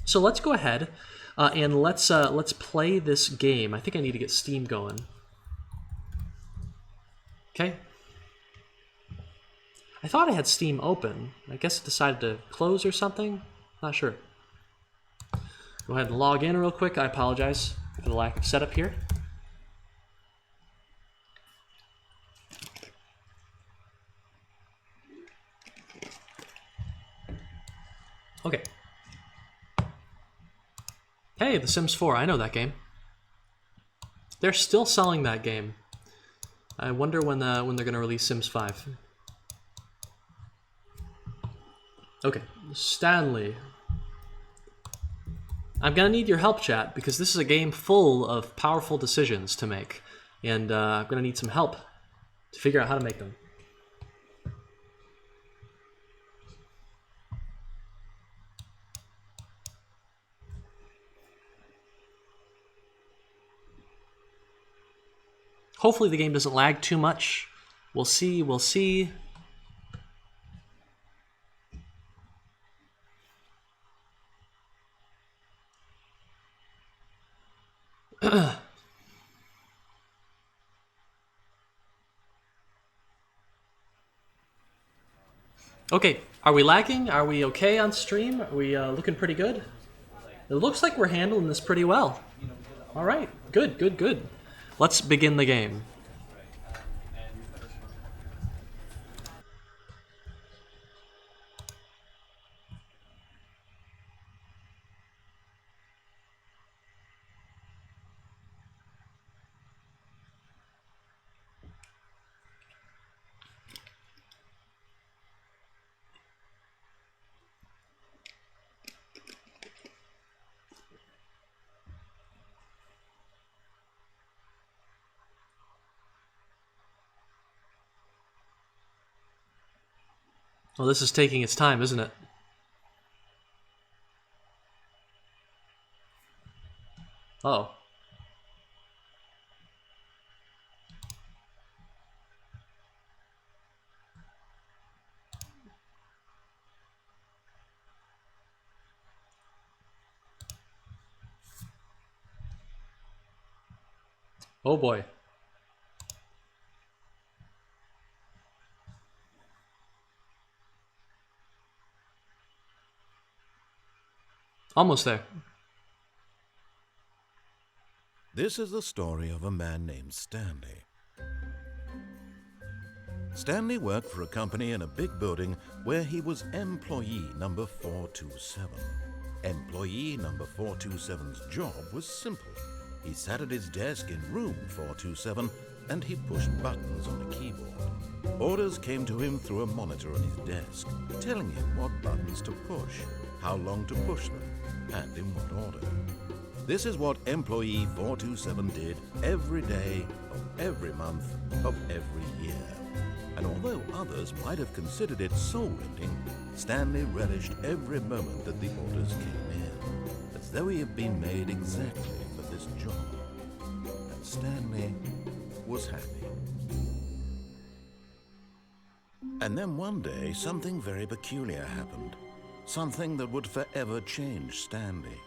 So let's go ahead and let's play this game. I think I need to get Steam going. Okay. I thought I had Steam open. I guess it decided to close or something. Not sure. Go ahead and log in real quick. I apologize for the lack of setup here. Okay. Hey, The Sims 4. I know that game. They're still selling that game. I wonder when they're going to release Sims 5. Okay, Stanley. I'm going to need your help, chat, because this is a game full of powerful decisions to make. And I'm going to need some help to figure out how to make them. Hopefully the game doesn't lag too much. We'll see, we'll see. Okay, are we lagging? Are we okay on stream? Are we looking pretty good? It looks like we're handling this pretty well. All right, good, good, good. Let's begin the game. Well, this is taking its time, isn't it? Oh. Oh boy. Almost there. This is the story of a man named Stanley. Stanley worked for a company in a big building where he was employee number 427. Employee number 427's job was simple. He sat at his desk in room 427 and he pushed buttons on the keyboard. Orders came to him through a monitor on his desk, telling him what buttons to push, how long to push them, and in what order. This is what employee 427 did every day of every month of every year. And although others might have considered it soul-rending, Stanley relished every moment that the orders came in, as though he had been made exactly for this job. And Stanley was happy. And then one day, something very peculiar happened. Something that would forever change Stanley.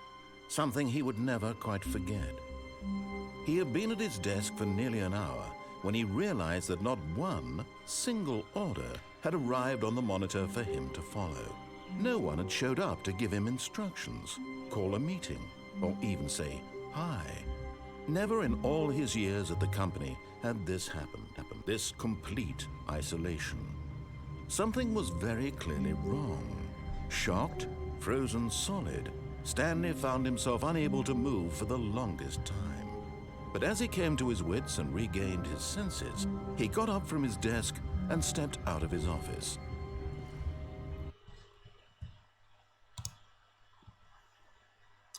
Something he would never quite forget. He had been at his desk for nearly an hour when he realized that not one single order had arrived on the monitor for him to follow. No one had showed up to give him instructions, call a meeting, or even say hi. Never in all his years at the company had this happened, this complete isolation. Something was very clearly wrong. Shocked, frozen solid, Stanley found himself unable to move for the longest time. But as he came to his wits and regained his senses, he got up from his desk and stepped out of his office.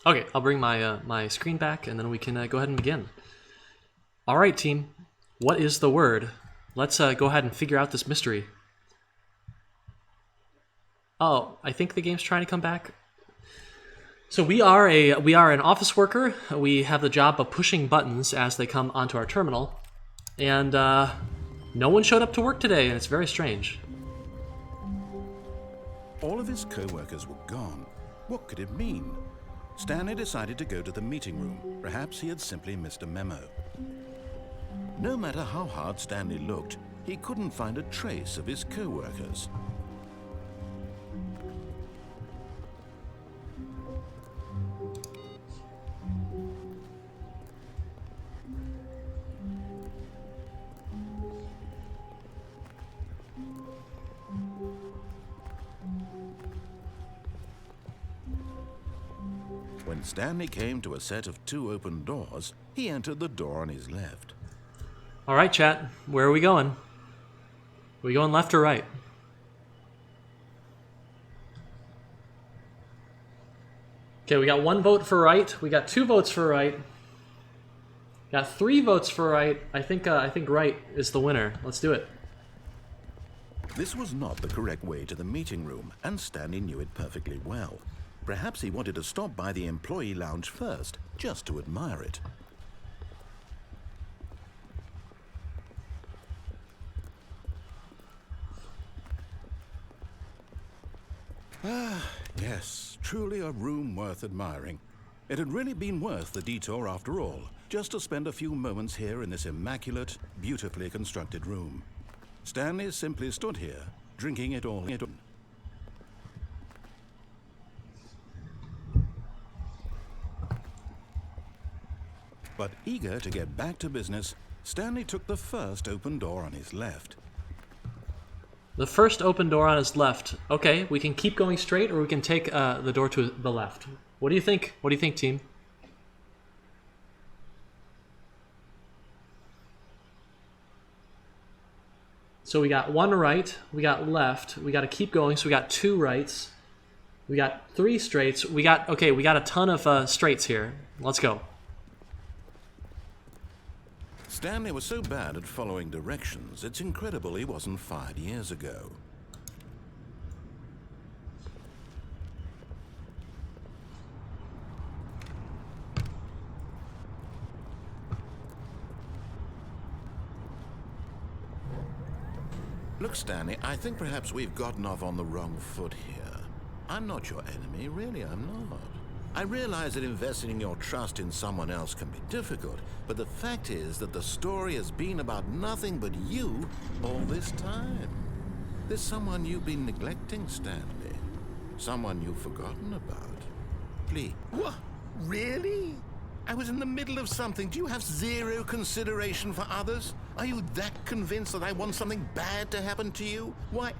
Okay, I'll bring my screen back and then we can go ahead and begin. All right, team. What is the word? Let's go ahead and figure out this mystery. Oh, I think the game's trying to come back. So we are an office worker. We have the job of pushing buttons as they come onto our terminal, and no one showed up to work today, and it's very strange. All of his co-workers were gone. What could it mean? Stanley decided to go to the meeting room. Perhaps he had simply missed a memo. No matter how hard Stanley looked, he couldn't find a trace of his co-workers. When Stanley came to a set of 2 open doors, he entered the door on his left. All right, chat. Where are we going? Are we going left or right? Okay, we got 1 vote for right. We got 2 votes for right. Got 3 votes for right. I think right is the winner. Let's do it. This was not the correct way to the meeting room, and Stanley knew it perfectly well. Perhaps he wanted to stop by the employee lounge first, just to admire it. Ah, yes, truly a room worth admiring. It had really been worth the detour after all, just to spend a few moments here in this immaculate, beautifully constructed room. Stanley simply stood here, drinking it all in. But eager to get back to business, Stanley took the first open door on his left. The first open door on his left. Okay, we can keep going straight, or we can take the door to the left. What do you think? What do you think, team? So we got 1 right, we got left, we got to keep going, so we got 2 rights, we got 3 straights, we got a ton of straights here. Let's go. Stanley was so bad at following directions, it's incredible he wasn't fired years ago. Look, Stanley, I think perhaps we've gotten off on the wrong foot here. I'm not your enemy, really, I'm not. I realize that investing your trust in someone else can be difficult, but the fact is that the story has been about nothing but you all this time. There's someone you've been neglecting, Stanley. Someone you've forgotten about. Please. What? Really? I was in the middle of something. Do you have zero consideration for others? Are you that convinced that I want something bad to happen to you? Why,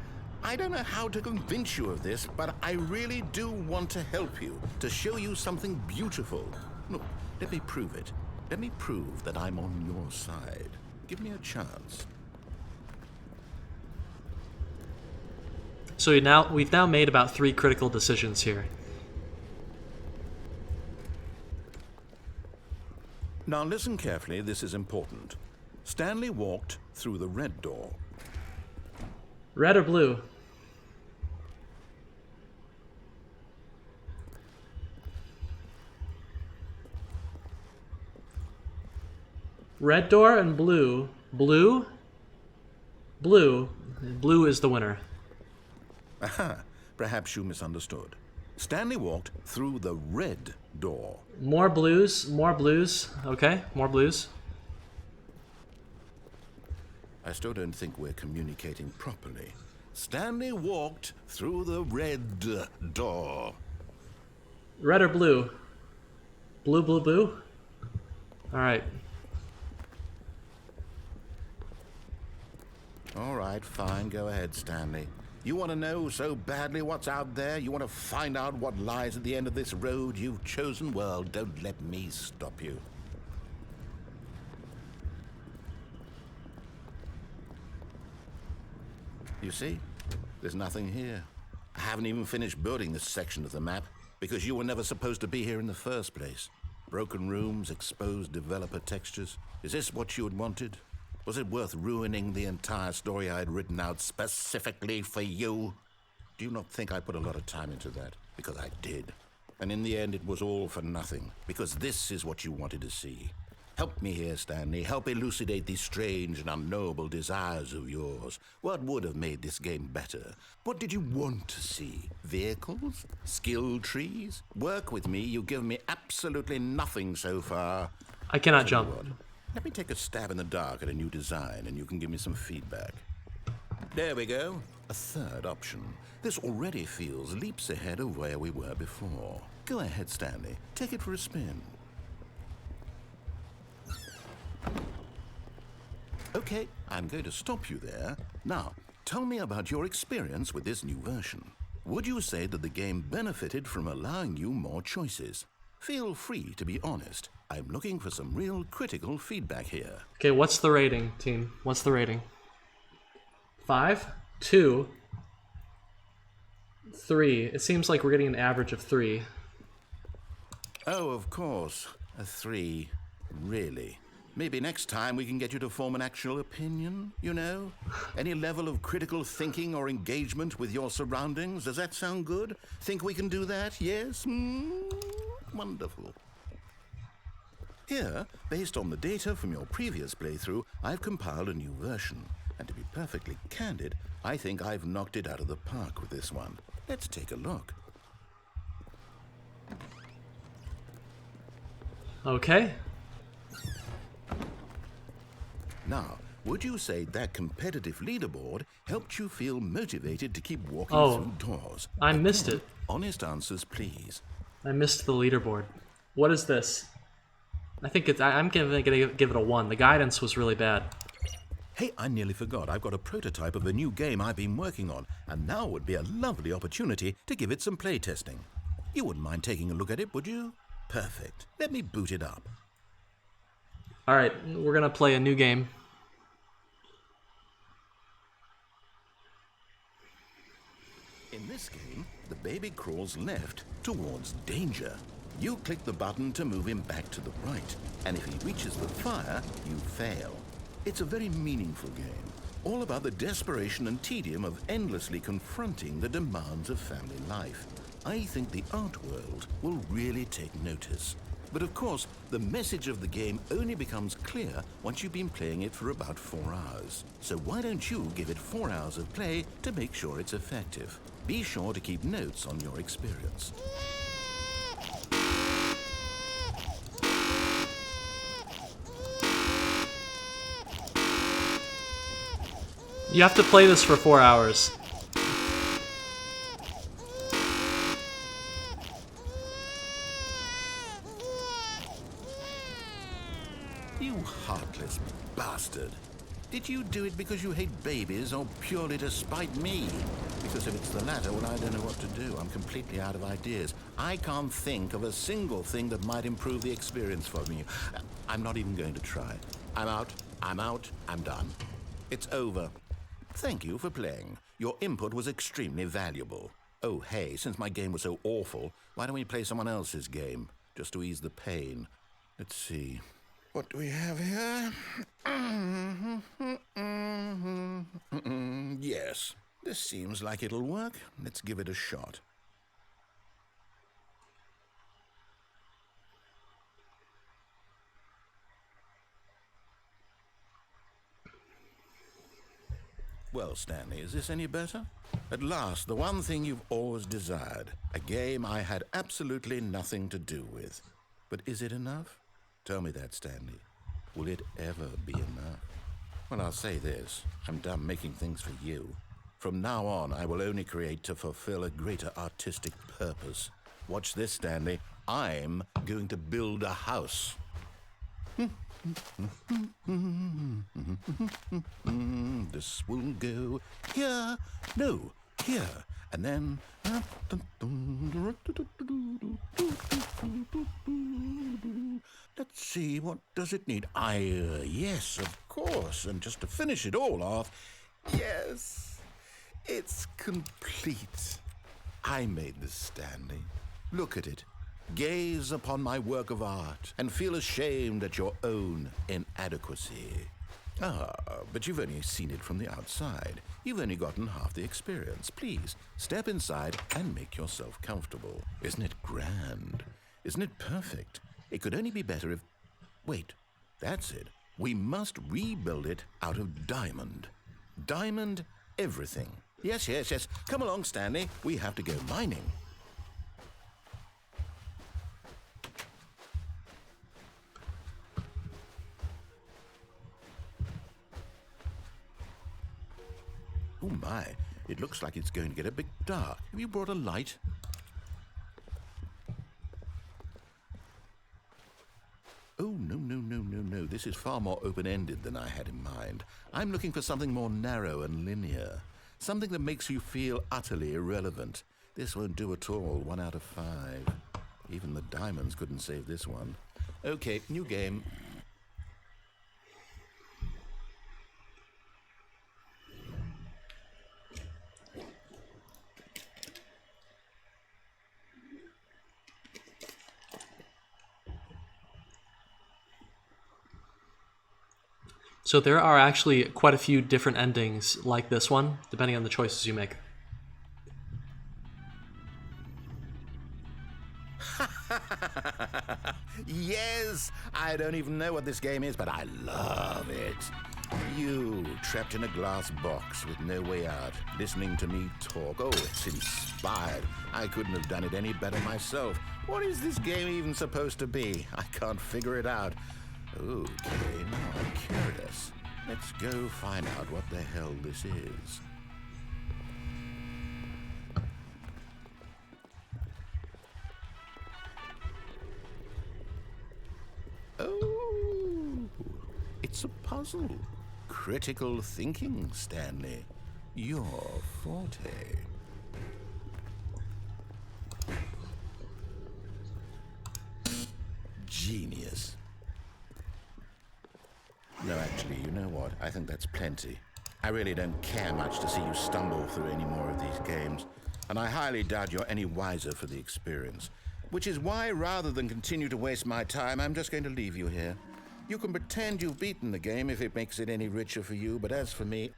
I don't know how to convince you of this, but I really do want to help you, to show you something beautiful. Look, let me prove it. Let me prove that I'm on your side. Give me a chance. So we've now made about 3 critical decisions here. Now listen carefully, this is important. Stanley walked through the red door. Red or blue? Red door and blue. Blue? Blue. Blue is the winner. Aha, perhaps you misunderstood. Stanley walked through the red door. More blues, more blues. Okay, more blues. I still don't think we're communicating properly. Stanley walked through the red door. Red or blue? Blue, blue, blue? Alright. All right, fine, go ahead, Stanley. You want to know so badly what's out there? You want to find out what lies at the end of this road you've chosen? Well, don't let me stop you. You see? There's nothing here. I haven't even finished building this section of the map because you were never supposed to be here in the first place. Broken rooms, exposed developer textures. Is this what you had wanted? Was it worth ruining the entire story I had written out specifically for you? Do you not think I put a lot of time into that? Because I did. And in the end, it was all for nothing. Because this is what you wanted to see. Help me here, Stanley. Help elucidate these strange and unknowable desires of yours. What would have made this game better? What did you want to see? Vehicles? Skill trees? Work with me. You've given me absolutely nothing so far. I cannot jump. Let me take a stab in the dark at a new design, and you can give me some feedback. There we go. A third option. This already feels leaps ahead of where we were before. Go ahead, Stanley. Take it for a spin. Okay, I'm going to stop you there. Now, tell me about your experience with this new version. Would you say that the game benefited from allowing you more choices? Feel free to be honest. I'm looking for some real critical feedback here. Okay, what's the rating, team? What's the rating? 5, 2, 3. It seems like we're getting an average of 3. Oh, of course. A 3. Really? Maybe next time we can get you to form an actual opinion, you know? Any level of critical thinking or engagement with your surroundings. Does that sound good? Think we can do that? Yes? Wonderful. Here, based on the data from your previous playthrough, I've compiled a new version. And to be perfectly candid, I think I've knocked it out of the park with this one. Let's take a look. Okay. Now, would you say that competitive leaderboard helped you feel motivated to keep walking through doors? I missed it. Honest answers, please. I missed the leaderboard. What is this? I think it's. I'm gonna give it a 1. The guidance was really bad. Hey, I nearly forgot. I've got a prototype of a new game I've been working on, and now would be a lovely opportunity to give it some play testing. You wouldn't mind taking a look at it, would you? Perfect. Let me boot it up. All right, we're gonna play a new game. In this game, the baby crawls left towards danger. You click the button to move him back to the right, and if he reaches the fire, you fail. It's a very meaningful game, all about the desperation and tedium of endlessly confronting the demands of family life. I think the art world will really take notice. But of course, the message of the game only becomes clear once you've been playing it for about 4 hours. So why don't you give it 4 hours of play to make sure it's effective? Be sure to keep notes on your experience. You have to play this for 4 hours. You heartless bastard. Did you do it because you hate babies or purely to spite me? Because if it's the latter, well, I don't know what to do. I'm completely out of ideas. I can't think of a single thing that might improve the experience for me. I'm not even going to try. I'm out, I'm done. It's over. Thank you for playing. Your input was extremely valuable. Oh, hey, since my game was so awful, why don't we play someone else's game, just to ease the pain? Let's see. What do we have here? Yes, this seems like it'll work. Let's give it a shot. Well, Stanley, is this any better? At last, the one thing you've always desired. A game I had absolutely nothing to do with. But is it enough? Tell me that, Stanley. Will it ever be enough? Well, I'll say this. I'm done making things for you. From now on, I will only create to fulfill a greater artistic purpose. Watch this, Stanley. I'm going to build a house. This will go here, no, here, and then. Let's see, what does it need? Yes, of course, and just to finish it all off, yes, it's complete. I made this, Stanley. Look at it. Gaze upon my work of art and feel ashamed at your own inadequacy. But you've only seen it from the outside. You've only gotten half the experience. Please, step inside and make yourself comfortable. Isn't it grand? Isn't it perfect? It could only be better if... Wait, that's it. We must rebuild it out of diamond. Diamond everything. Yes. Come along, Stanley. We have to go mining. Oh my, it looks like it's going to get a bit dark. Have you brought a light? Oh, no. This is far more open-ended than I had in mind. I'm looking for something more narrow and linear. Something that makes you feel utterly irrelevant. This won't do at all. 1 out of 5. Even the diamonds couldn't save this one. Okay, new game. So there are actually quite a few different endings like this one, depending on the choices you make. Yes! I don't even know what this game is, but I love it. You, trapped in a glass box with no way out, listening to me talk. Oh, it's inspired. I couldn't have done it any better myself. What is this game even supposed to be? I can't figure it out. Okay, now I'm curious. Let's go find out what the hell this is. Oh, it's a puzzle. Critical thinking, Stanley. Your forte. Genius. No, actually, you know what? I think that's plenty. I really don't care much to see you stumble through any more of these games, and I highly doubt you're any wiser for the experience. Which is why, rather than continue to waste my time, I'm just going to leave you here. You can pretend you've beaten the game if it makes it any richer for you, but as for me...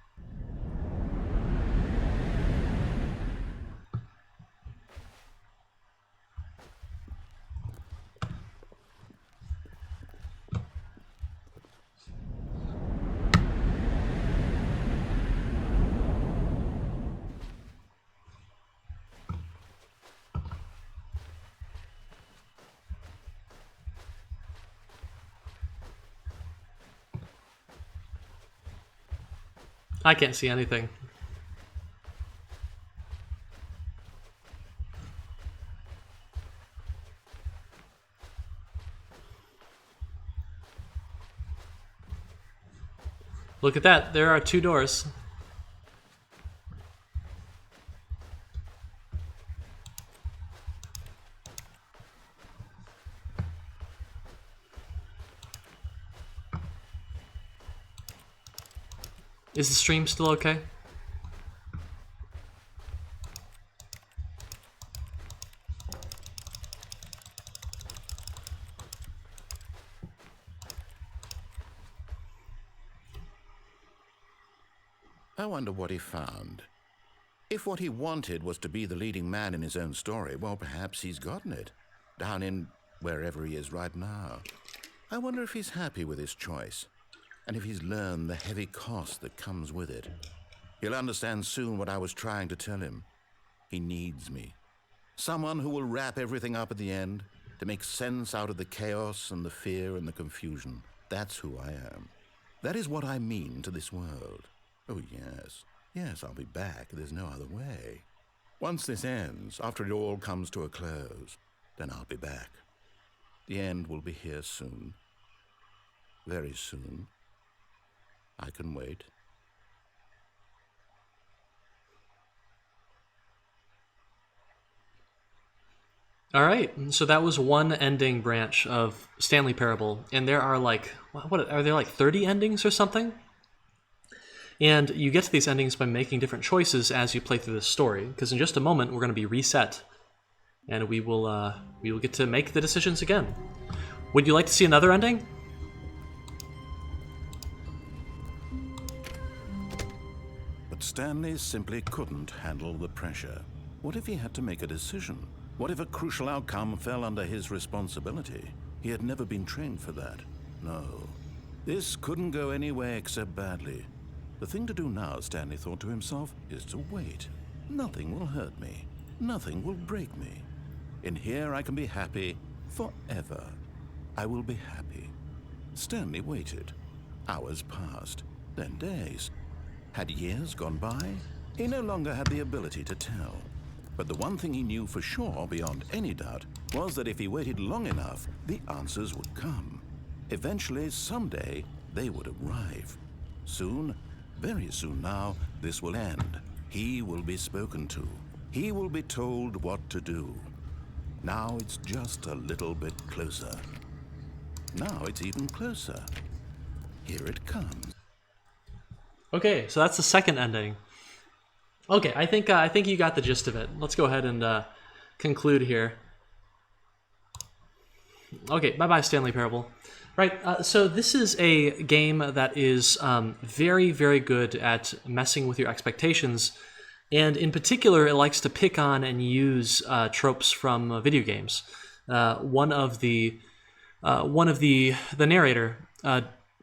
I can't see anything. Look at that. There are 2 doors. Is the stream still okay? I wonder what he found. If what he wanted was to be the leading man in his own story, well, perhaps he's gotten it. Down in wherever he is right now. I wonder if he's happy with his choice. And if he's learned the heavy cost that comes with it. He'll understand soon what I was trying to tell him. He needs me. Someone who will wrap everything up at the end, to make sense out of the chaos and the fear and the confusion. That's who I am. That is what I mean to this world. Oh, yes. Yes, I'll be back. There's no other way. Once this ends, after it all comes to a close, then I'll be back. The end will be here soon. Very soon. I can wait. All right, so that was one ending branch of Stanley Parable, and there are like, what are there, like 30 endings or something? And you get to these endings by making different choices as you play through this story, because in just a moment we're going to be reset, and we will get to make the decisions again. Would you like to see another ending? But Stanley simply couldn't handle the pressure. What if he had to make a decision? What if a crucial outcome fell under his responsibility? He had never been trained for that. No. This couldn't go any way except badly. The thing to do now, Stanley thought to himself, is to wait. Nothing will hurt me. Nothing will break me. In here I can be happy forever. I will be happy. Stanley waited. Hours passed, then days. Had years gone by? He no longer had the ability to tell. But the one thing he knew for sure, beyond any doubt, was that if he waited long enough, the answers would come. Eventually, someday, they would arrive. Soon, very soon now, this will end. He will be spoken to. He will be told what to do. Now it's just a little bit closer. Now it's even closer. Here it comes. Okay, so that's the second ending. Okay, I think you got the gist of it. Let's go ahead and conclude here. Okay, bye-bye, Stanley Parable. Right, so this is a game that is very, very good at messing with your expectations, and in particular, it likes to pick on and use tropes from video games. One of the narrator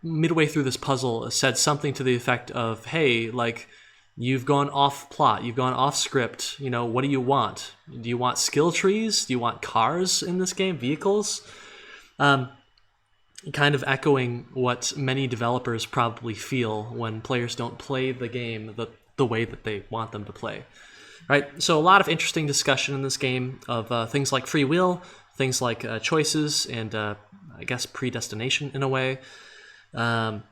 midway through this puzzle said something to the effect of, "Hey, like, you've gone off plot, you've gone off script. You know, what do you want? Do you want skill trees? Do you want cars in this game? Vehicles?" Kind of echoing what many developers probably feel when players don't play the game the way that they want them to play. Right? So a lot of interesting discussion in this game of things like free will, things like choices, and I guess predestination in a way. And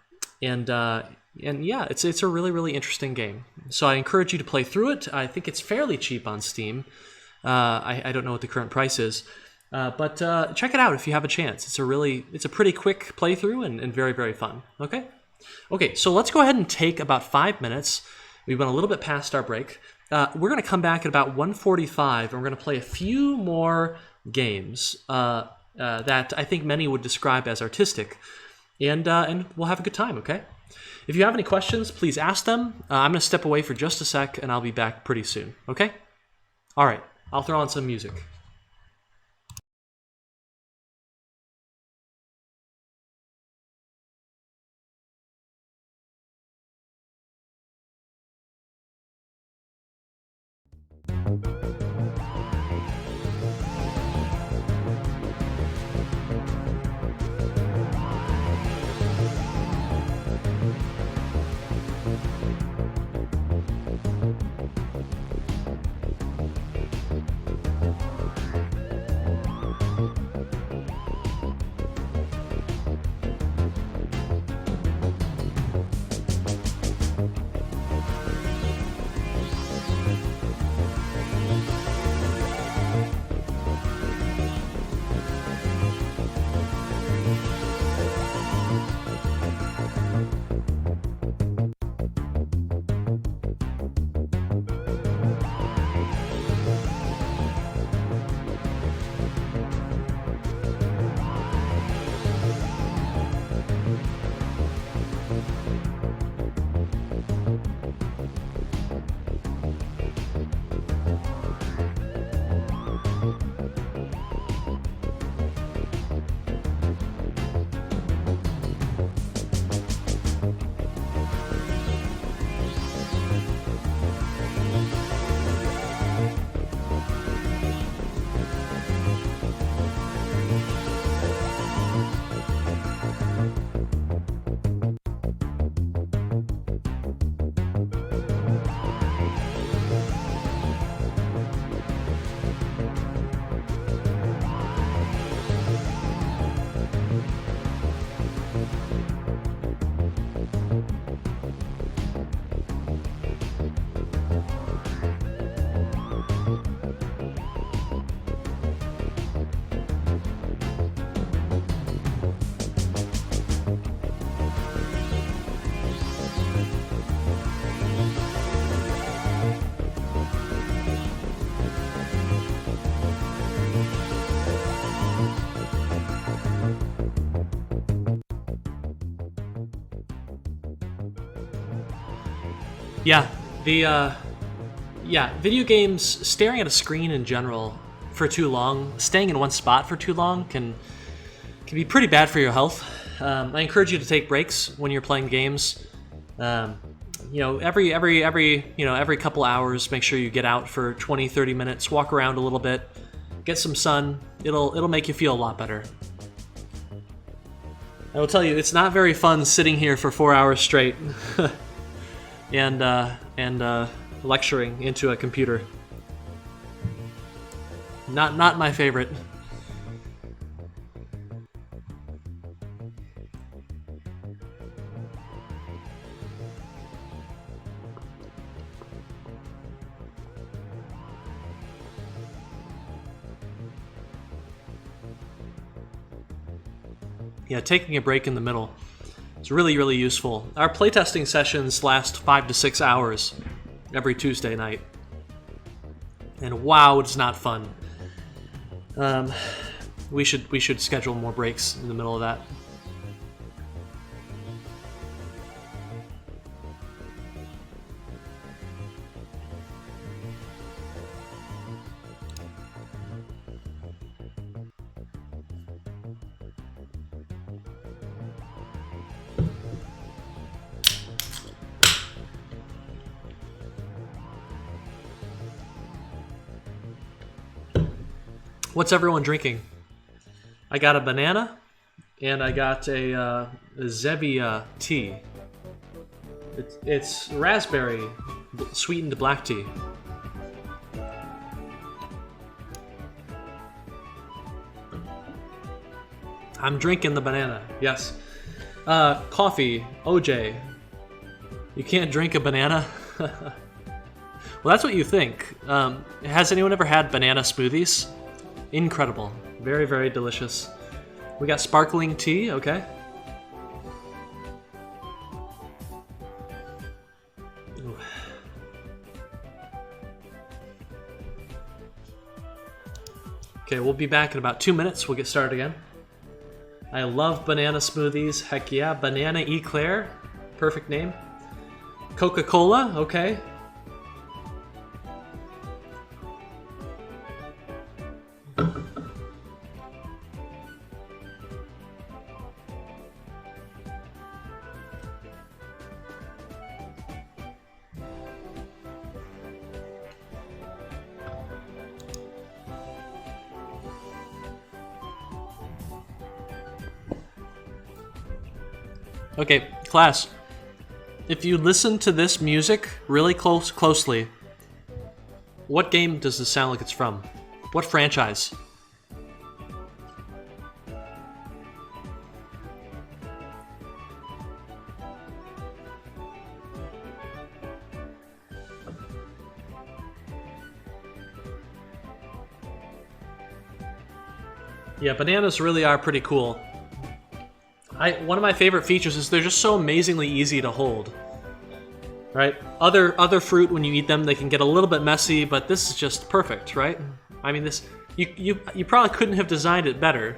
yeah, it's a really, really interesting game. So I encourage you to play through it. I think it's fairly cheap on Steam. I don't know what the current price is. But check it out if you have a chance. It's a pretty quick playthrough and very, very fun. Okay? Okay, so let's go ahead and take about 5 minutes. We went a little bit past our break. We're going to come back at about 1:45, and we're going to play a few more games that I think many would describe as artistic. And we'll have a good time, okay? If you have any questions, please ask them. I'm going to step away for just a sec, and I'll be back pretty soon, okay? All right, I'll throw on some music. Yeah, video games, staring at a screen in general for too long, staying in one spot for too long can be pretty bad for your health. I encourage you to take breaks when you're playing games. Every couple hours, make sure you get out for 20, 30 minutes, walk around a little bit, get some sun. It'll make you feel a lot better. I will tell you, it's not very fun sitting here for 4 hours straight and lecturing into a computer. Not my favorite. Yeah, taking a break in the middle is really, really useful. Our playtesting sessions last 5 to 6 hours every Tuesday night. And wow, it's not fun. We should schedule more breaks in the middle of that. What's everyone drinking? I got a banana, and I got a Zevia tea. It's raspberry sweetened black tea. I'm drinking the banana, yes. Coffee, OJ. You can't drink a banana? Well, that's what you think. Has anyone ever had banana smoothies? Incredible. Very, very delicious. We got sparkling tea, okay. Ooh. Okay, we'll be back in about 2 minutes. We'll get started again. I love banana smoothies. Heck yeah. Banana Eclair. Perfect name. Coca-Cola, okay. Okay, class, if you listen to this music really closely, what game does this sound like it's from? What franchise? Yeah, bananas really are pretty cool. One of my favorite features is they're just so amazingly easy to hold. Right? Other fruit, when you eat them, they can get a little bit messy, but this is just perfect, right? I mean, this you probably couldn't have designed it better.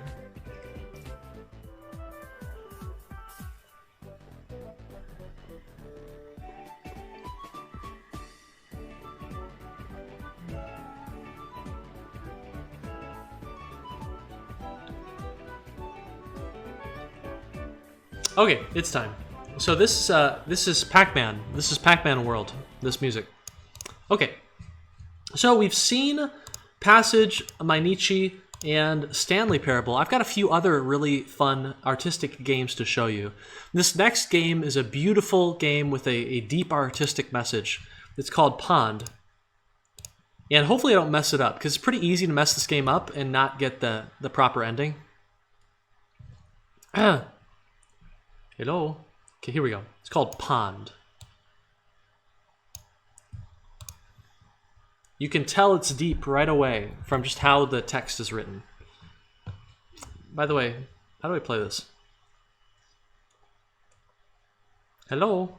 Okay, it's time. So this is Pac-Man. This is Pac-Man World. This music. Okay. So we've seen Passage, Mainichi, and Stanley Parable. I've got a few other really fun artistic games to show you. This next game is a beautiful game with a deep artistic message. It's called Pond. And hopefully I don't mess it up, because it's pretty easy to mess this game up and not get the proper ending. Hello? Okay, here we go. It's called Pond. You can tell it's deep right away from just how the text is written. By the way, how do I play this? Hello?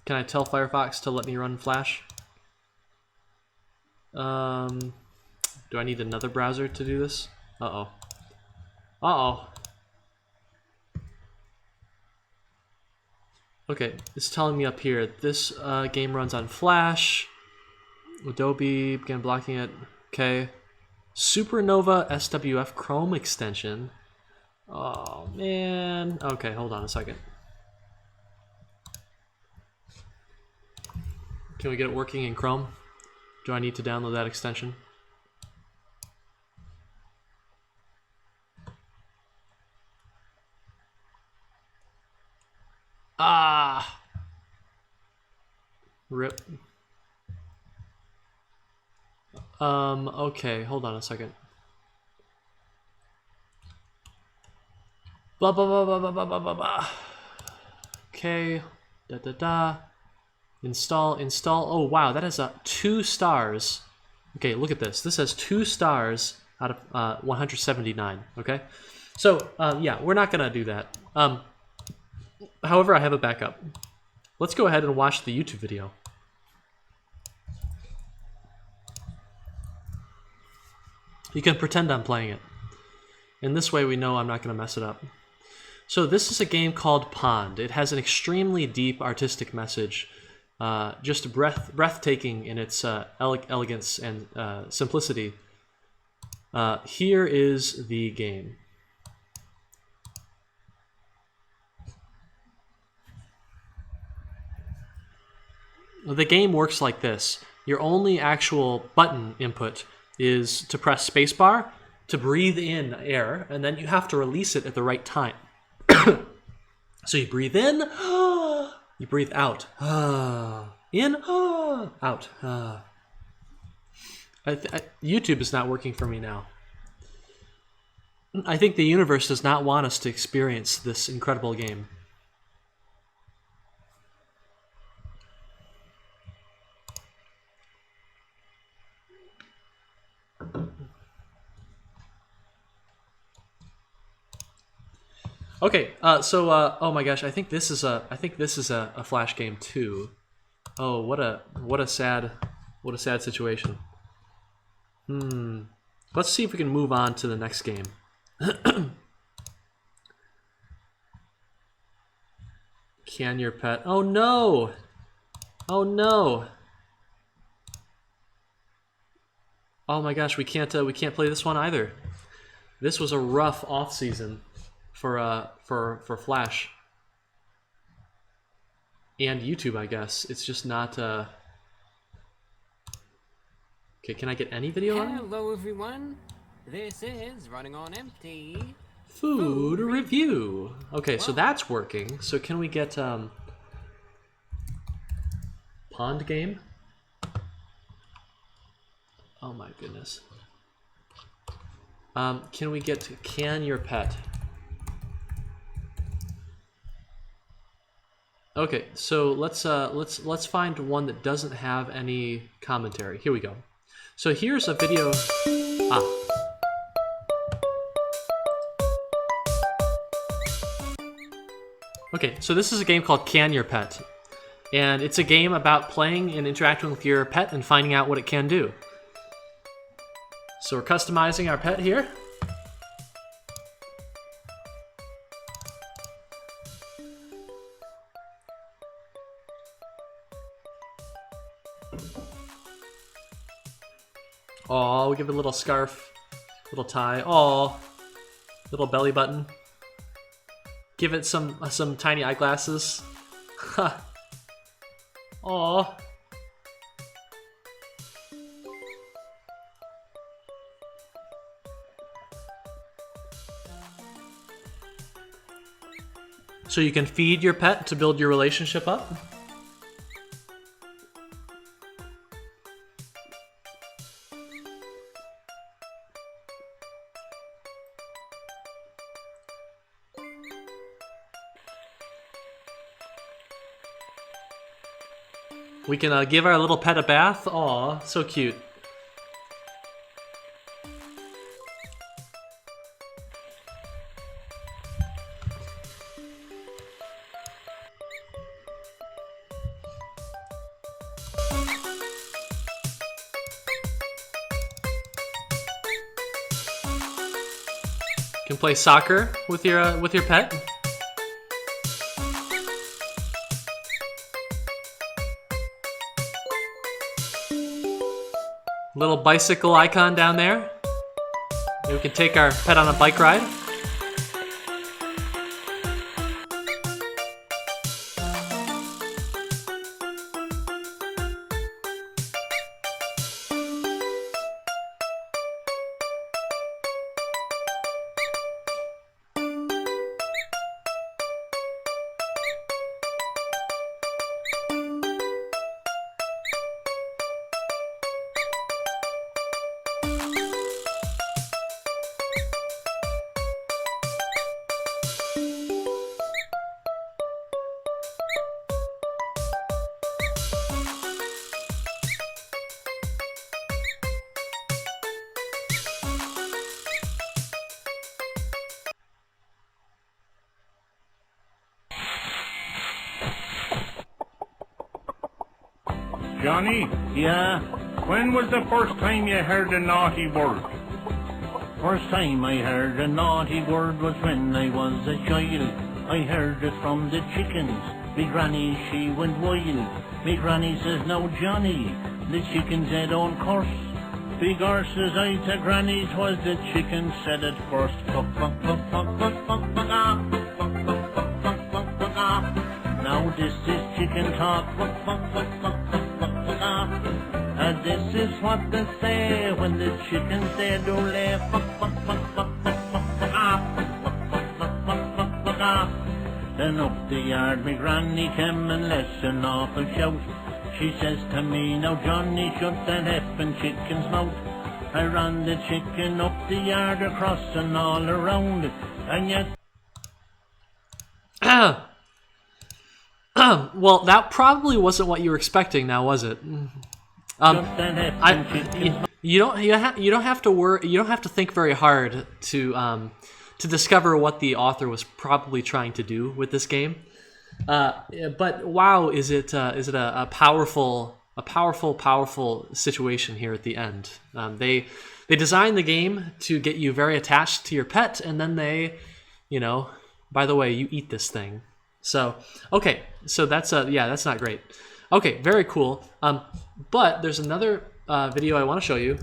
Can I tell Firefox to let me run Flash? Do I need another browser to do this? Uh-oh. Uh-oh. Okay, it's telling me up here, this game runs on Flash. Adobe began blocking it. Okay. Supernova SWF Chrome extension. Oh, man. Okay, hold on a second. Can we get it working in Chrome? Do I need to download that extension? Ah! Rip. Okay, hold on a second. Blah, blah, blah, blah, blah, blah, blah, blah, blah. Okay, da. Install. Oh, wow, that has 2 stars. Okay, look at this. This has 2 stars out of 179, okay? So, yeah, we're not gonna do that. However, I have a backup. Let's go ahead and watch the YouTube video. You can pretend I'm playing it. And this way we know I'm not going to mess it up. So this is a game called Pond. It has an extremely deep artistic message, just breathtaking in its elegance and simplicity. Here is the game. The game works like this. Your only actual button input is to press spacebar to breathe in air, and then you have to release it at the right time. So you breathe in, you breathe out, in, out. YouTube is not working for me now. I think the universe does not want us to experience this incredible game. Okay, oh my gosh, I think this is a Flash game too. Oh, what a sad situation. Let's see if we can move on to the next game. Can your pet? Oh no! Oh no! Oh my gosh, we can't play this one either. This was a rough off season for Flash and YouTube, I guess. It's just not. Okay, can I get any video on it? Hello, everyone. This is Running on Empty. Food review. Okay, so that's working. So can we get Pond game? Oh my goodness. Can we get Can Your Pet? Okay, so let's find one that doesn't have any commentary. Here we go. So here's a video. Okay, so this is a game called Can Your Pet, and it's a game about playing and interacting with your pet and finding out what it can do. So we're customizing our pet here. Oh, we give it a little scarf, little tie. Oh, little belly button. Give it some tiny eyeglasses. Ha. Oh. So you can feed your pet to build your relationship up. We can give our little pet a bath. Aw, so cute. Can play soccer with your pet. Little bicycle icon down there. Maybe we can take our pet on a bike ride. Johnny? Yeah? When was the first time you heard a naughty word? First time I heard a naughty word was when I was a child. I heard it from the chickens. Me granny, she went wild. Me granny says, now Johnny, the chickens they don't curse. Big horses I to granny, 'twas the chickens said it first. Fuck, fuck, fuck, fuck, fuck, fuck, fuck, ah. Fuck, fuck, fuck, fuck, fuck, fuck, ah. Now this is chicken talk. Fuck, fuck, fuck, fuck, fuck, fuck, fuck, ah. And this is what they say when the chickens they do lay. Fuck, fuck, fuck, fuck, fuck, fuck, fuck, ah. Fuck, fuck, fuck, fuck, fuck, fuck, ah. Then up the yard me granny came and lets an awful shout. She says to me, now Johnny, shut that effing chicken's mouth. I ran the chicken up the yard, across and all around, and yet... Well, that probably wasn't what you were expecting now, was it? You don't have to worry. You don't have to think very hard to discover what the author was probably trying to do with this game. But wow, is it a powerful situation here at the end? They designed the game to get you very attached to your pet, and then they, by the way, you eat this thing. So okay, so that's that's not great. Okay, very cool. But there's another video I want to show you.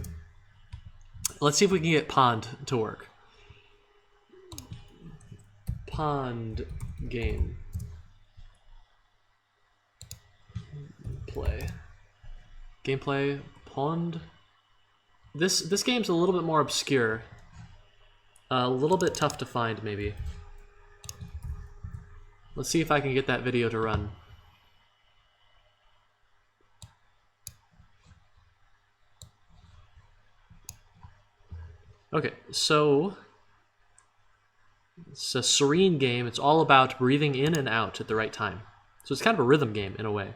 Let's see if we can get Pond to work. Pond game. Gameplay. Pond. This game's a little bit more obscure. A little bit tough to find, maybe. Let's see if I can get that video to run. Okay, so it's a serene game. It's all about breathing in and out at the right time. So it's kind of a rhythm game in a way.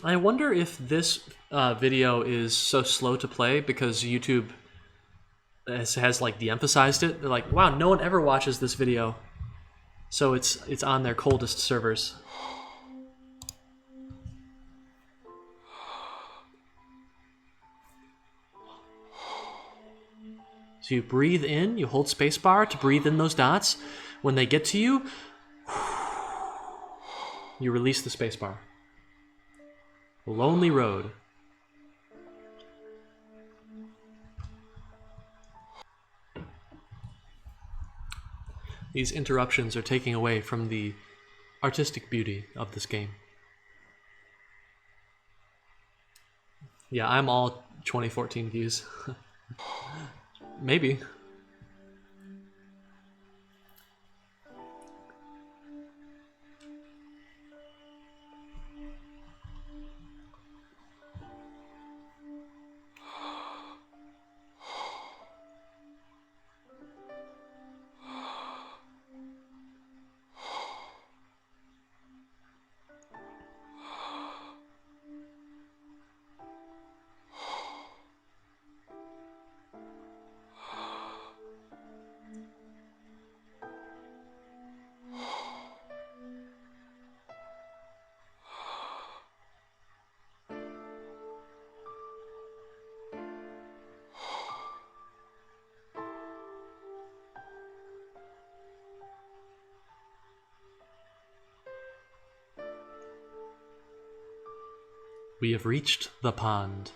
I wonder if this video is so slow to play because YouTube has like de-emphasized it. They're like, wow, no one ever watches this video. So it's on their coldest servers. So you breathe in, you hold spacebar to breathe in those dots. When they get to you, you release the spacebar. Lonely Road. These interruptions are taking away from the artistic beauty of this game. Yeah, I'm all 2014 views. Maybe. We have reached the pond.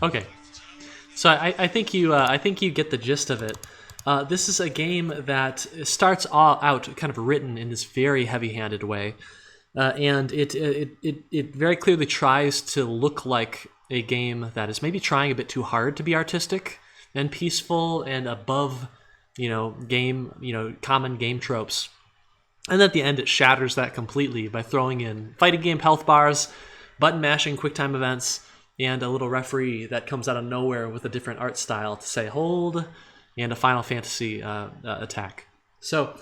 Okay, so I think you get the gist of it. This is a game that starts out kind of written in this very heavy-handed way, and it very clearly tries to look like a game that is maybe trying a bit too hard to be artistic and peaceful and above, common game tropes. And at the end, it shatters that completely by throwing in fighting game health bars, button mashing QuickTime events, and a little referee that comes out of nowhere with a different art style to say hold, and a Final Fantasy attack. So,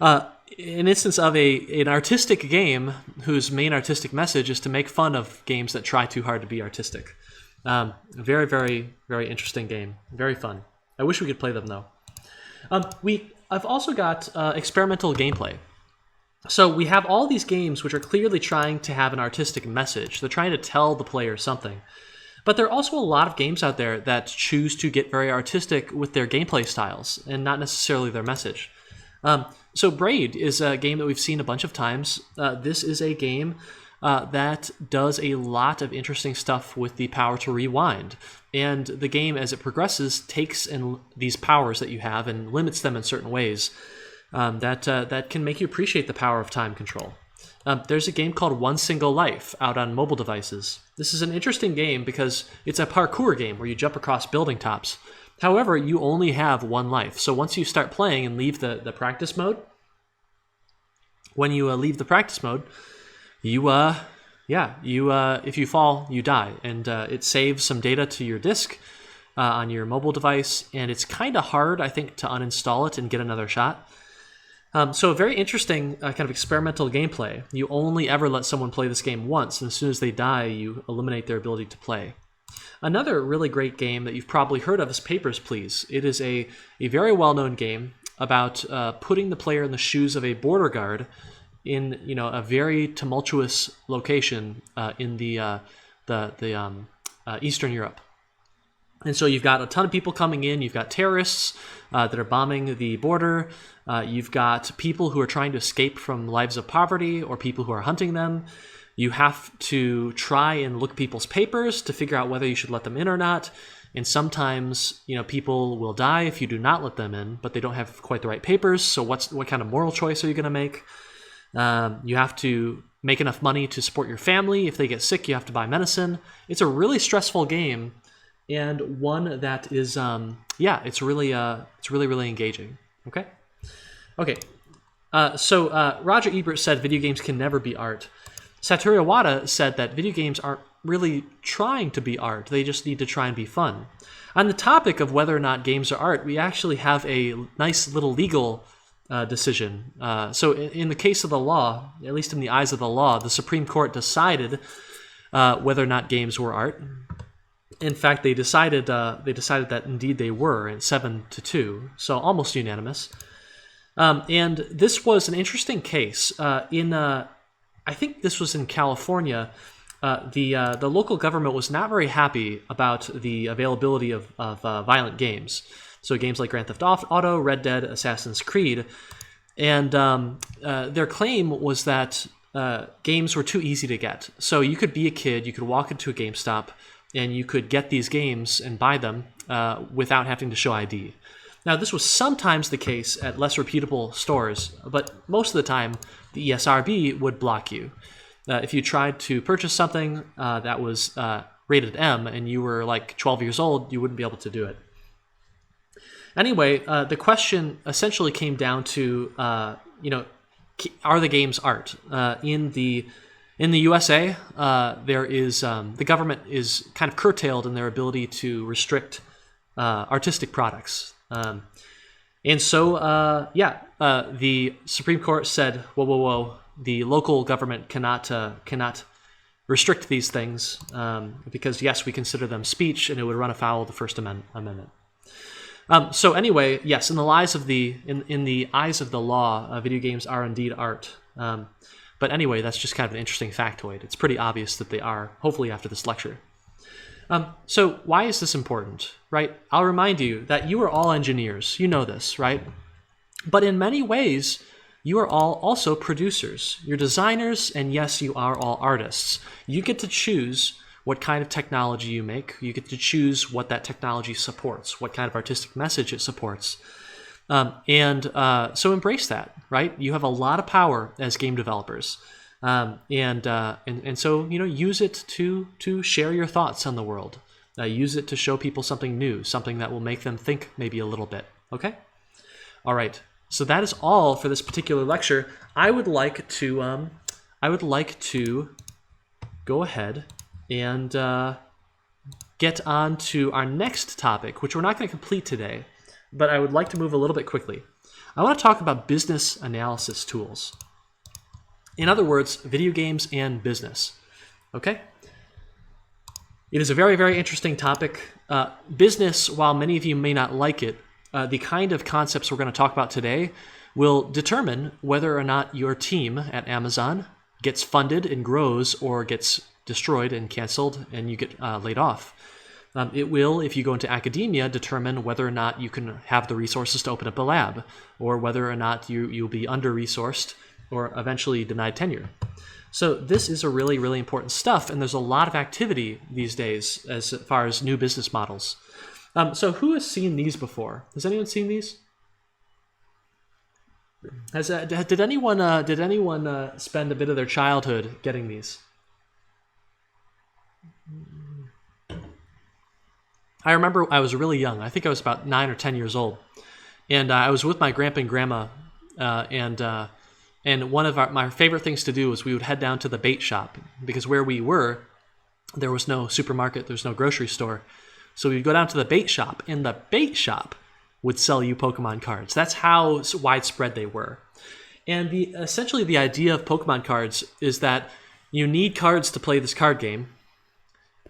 an instance of an artistic game whose main artistic message is to make fun of games that try too hard to be artistic. Very, very, very interesting game. Very fun. I wish we could play them, though. I've also got experimental gameplay. So we have all these games which are clearly trying to have an artistic message. They're trying to tell the player something. But there are also a lot of games out there that choose to get very artistic with their gameplay styles and not necessarily their message. So Braid is a game that we've seen a bunch of times. This is a game that does a lot of interesting stuff with the power to rewind. And the game, as it progresses, takes in these powers that you have and limits them in certain ways. That can make you appreciate the power of time control. There's a game called One Single Life out on mobile devices. This is an interesting game because it's a parkour game where you jump across building tops. However, you only have one life. So once you start playing and leave the practice mode, when you leave the practice mode, if you fall, you die. And it saves some data to your disk on your mobile device. And it's kind of hard, I think, to uninstall it and get another shot. So a very interesting kind of experimental gameplay. You only ever let someone play this game once, and as soon as they die, you eliminate their ability to play. Another really great game that you've probably heard of is Papers, Please. It is a very well-known game about putting the player in the shoes of a border guard in a very tumultuous location in the Eastern Europe. And so you've got a ton of people coming in. You've got terrorists that are bombing the border. You've got people who are trying to escape from lives of poverty or people who are hunting them. You have to try and look at people's papers to figure out whether you should let them in or not. And sometimes, people will die if you do not let them in, but they don't have quite the right papers. So what kind of moral choice are you going to make? You have to make enough money to support your family. If they get sick, you have to buy medicine. It's a really stressful game, and one that is, it's really engaging. Okay. So Roger Ebert said video games can never be art. Satoru Iwata said that video games aren't really trying to be art. They just need to try and be fun. On the topic of whether or not games are art, we actually have a nice little legal decision. So in the case of the law, at least in the eyes of the law, the Supreme Court decided whether or not games were art. In fact, they decided that indeed they were, in 7-2, so almost unanimous. And this was an interesting case. I think this was in California. The local government was not very happy about the availability of violent games. So games like Grand Theft Auto, Red Dead, Assassin's Creed. And their claim was that games were too easy to get. So you could be a kid, you could walk into a GameStop, and you could get these games and buy them without having to show ID. Now, this was sometimes the case at less reputable stores, but most of the time, the ESRB would block you. If you tried to purchase something that was rated M and you were like 12 years old, you wouldn't be able to do it. Anyway, the question essentially came down to, are the games art? In the USA, there is the government is kind of curtailed in their ability to restrict artistic products. And so, the Supreme Court said, whoa, the local government cannot restrict these things because, yes, we consider them speech, and it would run afoul of the First Amendment. So anyway, yes, in the eyes of the law, video games are indeed art. But anyway, that's just kind of an interesting factoid. It's pretty obvious that they are, hopefully after this lecture. So why is this important, right? I'll remind you that you are all engineers. You know this, right? But in many ways, you are all also producers. You're designers, and yes, you are all artists. You get to choose what kind of technology you make. You get to choose what that technology supports, what kind of artistic message it supports. So embrace that, right? You have a lot of power as game developers. And so, use it to share your thoughts on the world. Use it to show people something new, something that will make them think maybe a little bit. Okay? All right. So that is all for this particular lecture. I would like to go ahead and get on to our next topic, which we're not going to complete today, but I would like to move a little bit quickly. I want to talk about business analysis tools. In other words, video games and business. Okay? It is a very, very interesting topic. Business, while many of you may not like it, the kind of concepts we're going to talk about today will determine whether or not your team at Amazon gets funded and grows or gets destroyed and canceled and you get laid off. It will, if you go into academia, determine whether or not you can have the resources to open up a lab or whether or not you'll be under-resourced or eventually denied tenure. So this is a really, really important stuff, and there's a lot of activity these days as far as new business models. So who has seen these before? Has anyone seen these? Did anyone spend a bit of their childhood getting these? I remember I was really young. I think I was about 9 or 10 years old, and I was with my grandpa and grandma, and one of my favorite things to do was we would head down to the bait shop, because where we were, there was no supermarket, there's no grocery store. So we'd go down to the bait shop, and the bait shop would sell you Pokemon cards. That's how widespread they were. And essentially the idea of Pokemon cards is that you need cards to play this card game.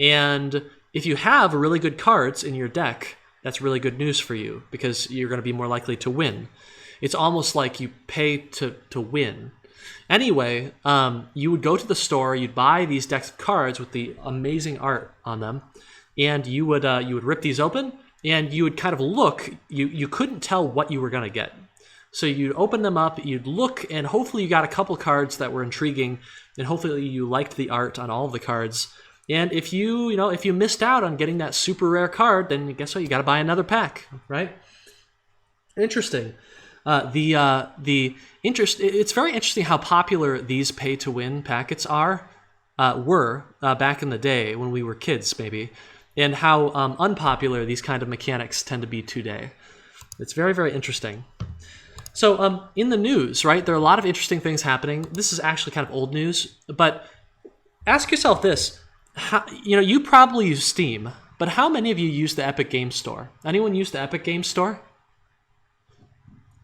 And if you have really good cards in your deck, that's really good news for you because you're going to be more likely to win. It's almost like you pay to win. Anyway, you would go to the store, you'd buy these decks of cards with the amazing art on them, and you would rip these open, and you would kind of look. You couldn't tell what you were going to get. So you'd open them up, you'd look, and hopefully you got a couple cards that were intriguing, and hopefully you liked the art on all of the cards. And if if you missed out on getting that super rare card, then guess what? You got to buy another pack, right? Interesting. It's very interesting how popular these pay-to-win packets were back in the day when we were kids, maybe, and how unpopular these kind of mechanics tend to be today. It's very, very interesting. So in the news, right, there are a lot of interesting things happening. This is actually kind of old news, but ask yourself this. You probably use Steam, but how many of you use the Epic Games Store? Anyone use the Epic Games Store?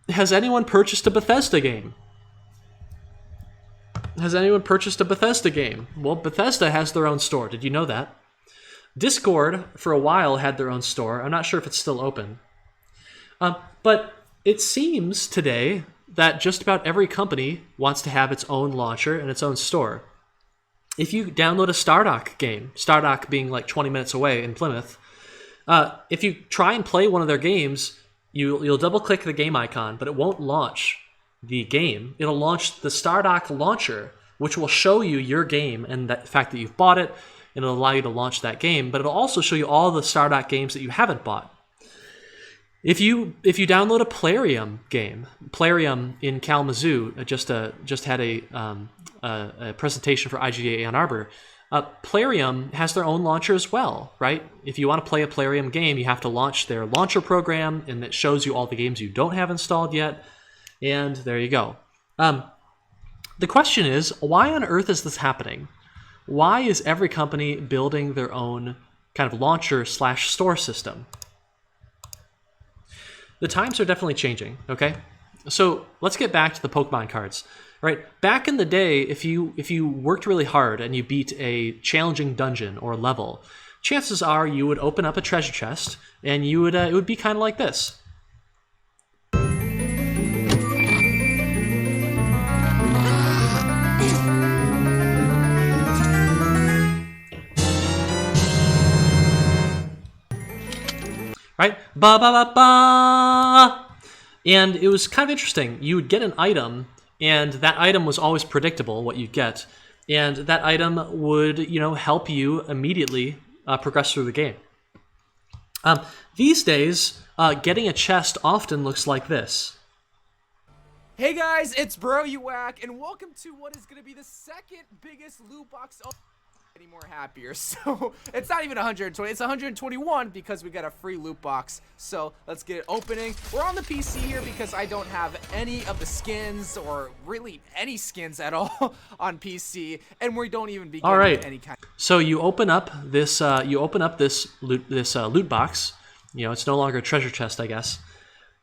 Has anyone purchased a Bethesda game? Has anyone purchased a Bethesda game? Well, Bethesda has their own store. Did you know that? Discord, for a while, had their own store. I'm not sure if it's still open. But it seems today that just about every company wants to have its own launcher and its own store. If you download a Stardock game, Stardock being like 20 minutes away in Plymouth, if you try and play one of their games, you'll double-click the game icon, but it won't launch the game. It'll launch the Stardock launcher, which will show you your game and the fact that you've bought it, and it'll allow you to launch that game, but it'll also show you all the Stardock games that you haven't bought. If you download a Plarium game, Plarium in Kalamazoo just had a presentation for IGA Ann Arbor. Plarium has their own launcher as well, right? If you want to play a Plarium game, you have to launch their launcher program, and it shows you all the games you don't have installed yet. And there you go. The question is, why on earth is this happening? Why is every company building their own kind of launcher/store system? The times are definitely changing, okay? So let's get back to the Pokemon cards. Right, back in the day, if you worked really hard and you beat a challenging dungeon or level, chances are you would open up a treasure chest and it would be kind of like this. Right, ba ba ba ba, and it was kind of interesting. You would get an item. And that item was always predictable, what you'd get. And that item would, help you immediately progress through the game. These days, getting a chest often looks like this. Hey guys, it's Bro You Whack, and welcome to what is going to be the second biggest loot box any more happier. So it's not even 120, it's 121 because we got a free loot box. So let's get it opening. We're on the PC here because I don't have any of the skins, or really any skins at all on PC, and we don't even begin with any kind. So you open up this loot box. It's no longer a treasure chest, I guess.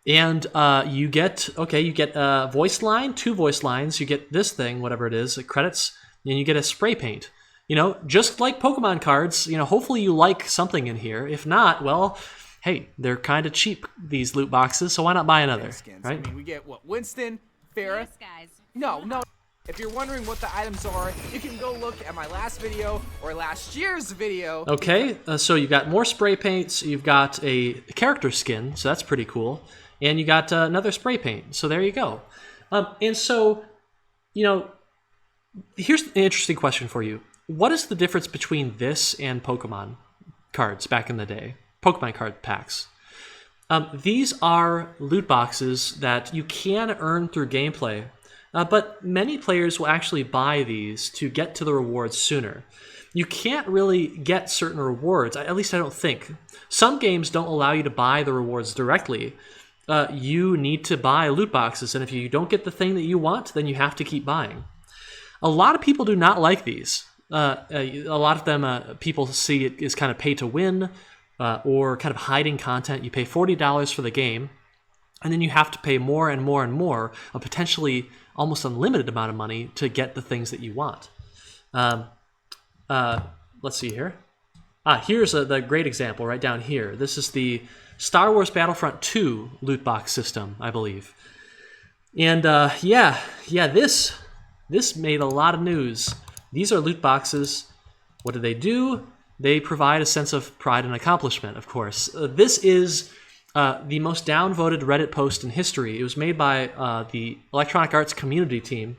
And you get a voice line, 2 voice lines. You get this thing, whatever it is, credits, and you get a spray paint. Just like Pokemon cards, hopefully you like something in here. If not, well, hey, they're kind of cheap, these loot boxes, so why not buy another, right? I mean, we get, Winston, Farrah? Yes, guys. No. If you're wondering what the items are, you can go look at my last video or last year's video. Okay, so you got more spray paints, you've got a character skin, so that's pretty cool, and you got another spray paint, so there you go. And so, here's an interesting question for you. What is the difference between this and Pokemon cards back in the day? Pokemon card packs. These are loot boxes that you can earn through gameplay, but many players will actually buy these to get to the rewards sooner. You can't really get certain rewards, at least I don't think. Some games don't allow you to buy the rewards directly. You need to buy loot boxes, and if you don't get the thing that you want, then you have to keep buying. A lot of people do not like these. A lot of them people see it as kind of pay to win or kind of hiding content. You pay $40 for the game, and then you have to pay more and more and more, a potentially almost unlimited amount of money to get the things that you want. Let's see here. Here's the great example right down here. This is the Star Wars Battlefront 2 loot box system, I believe. And this made a lot of news. These are loot boxes. What do? they provide a sense of pride and accomplishment, of course. This is the most downvoted Reddit post in history. It was made by the Electronic Arts community team,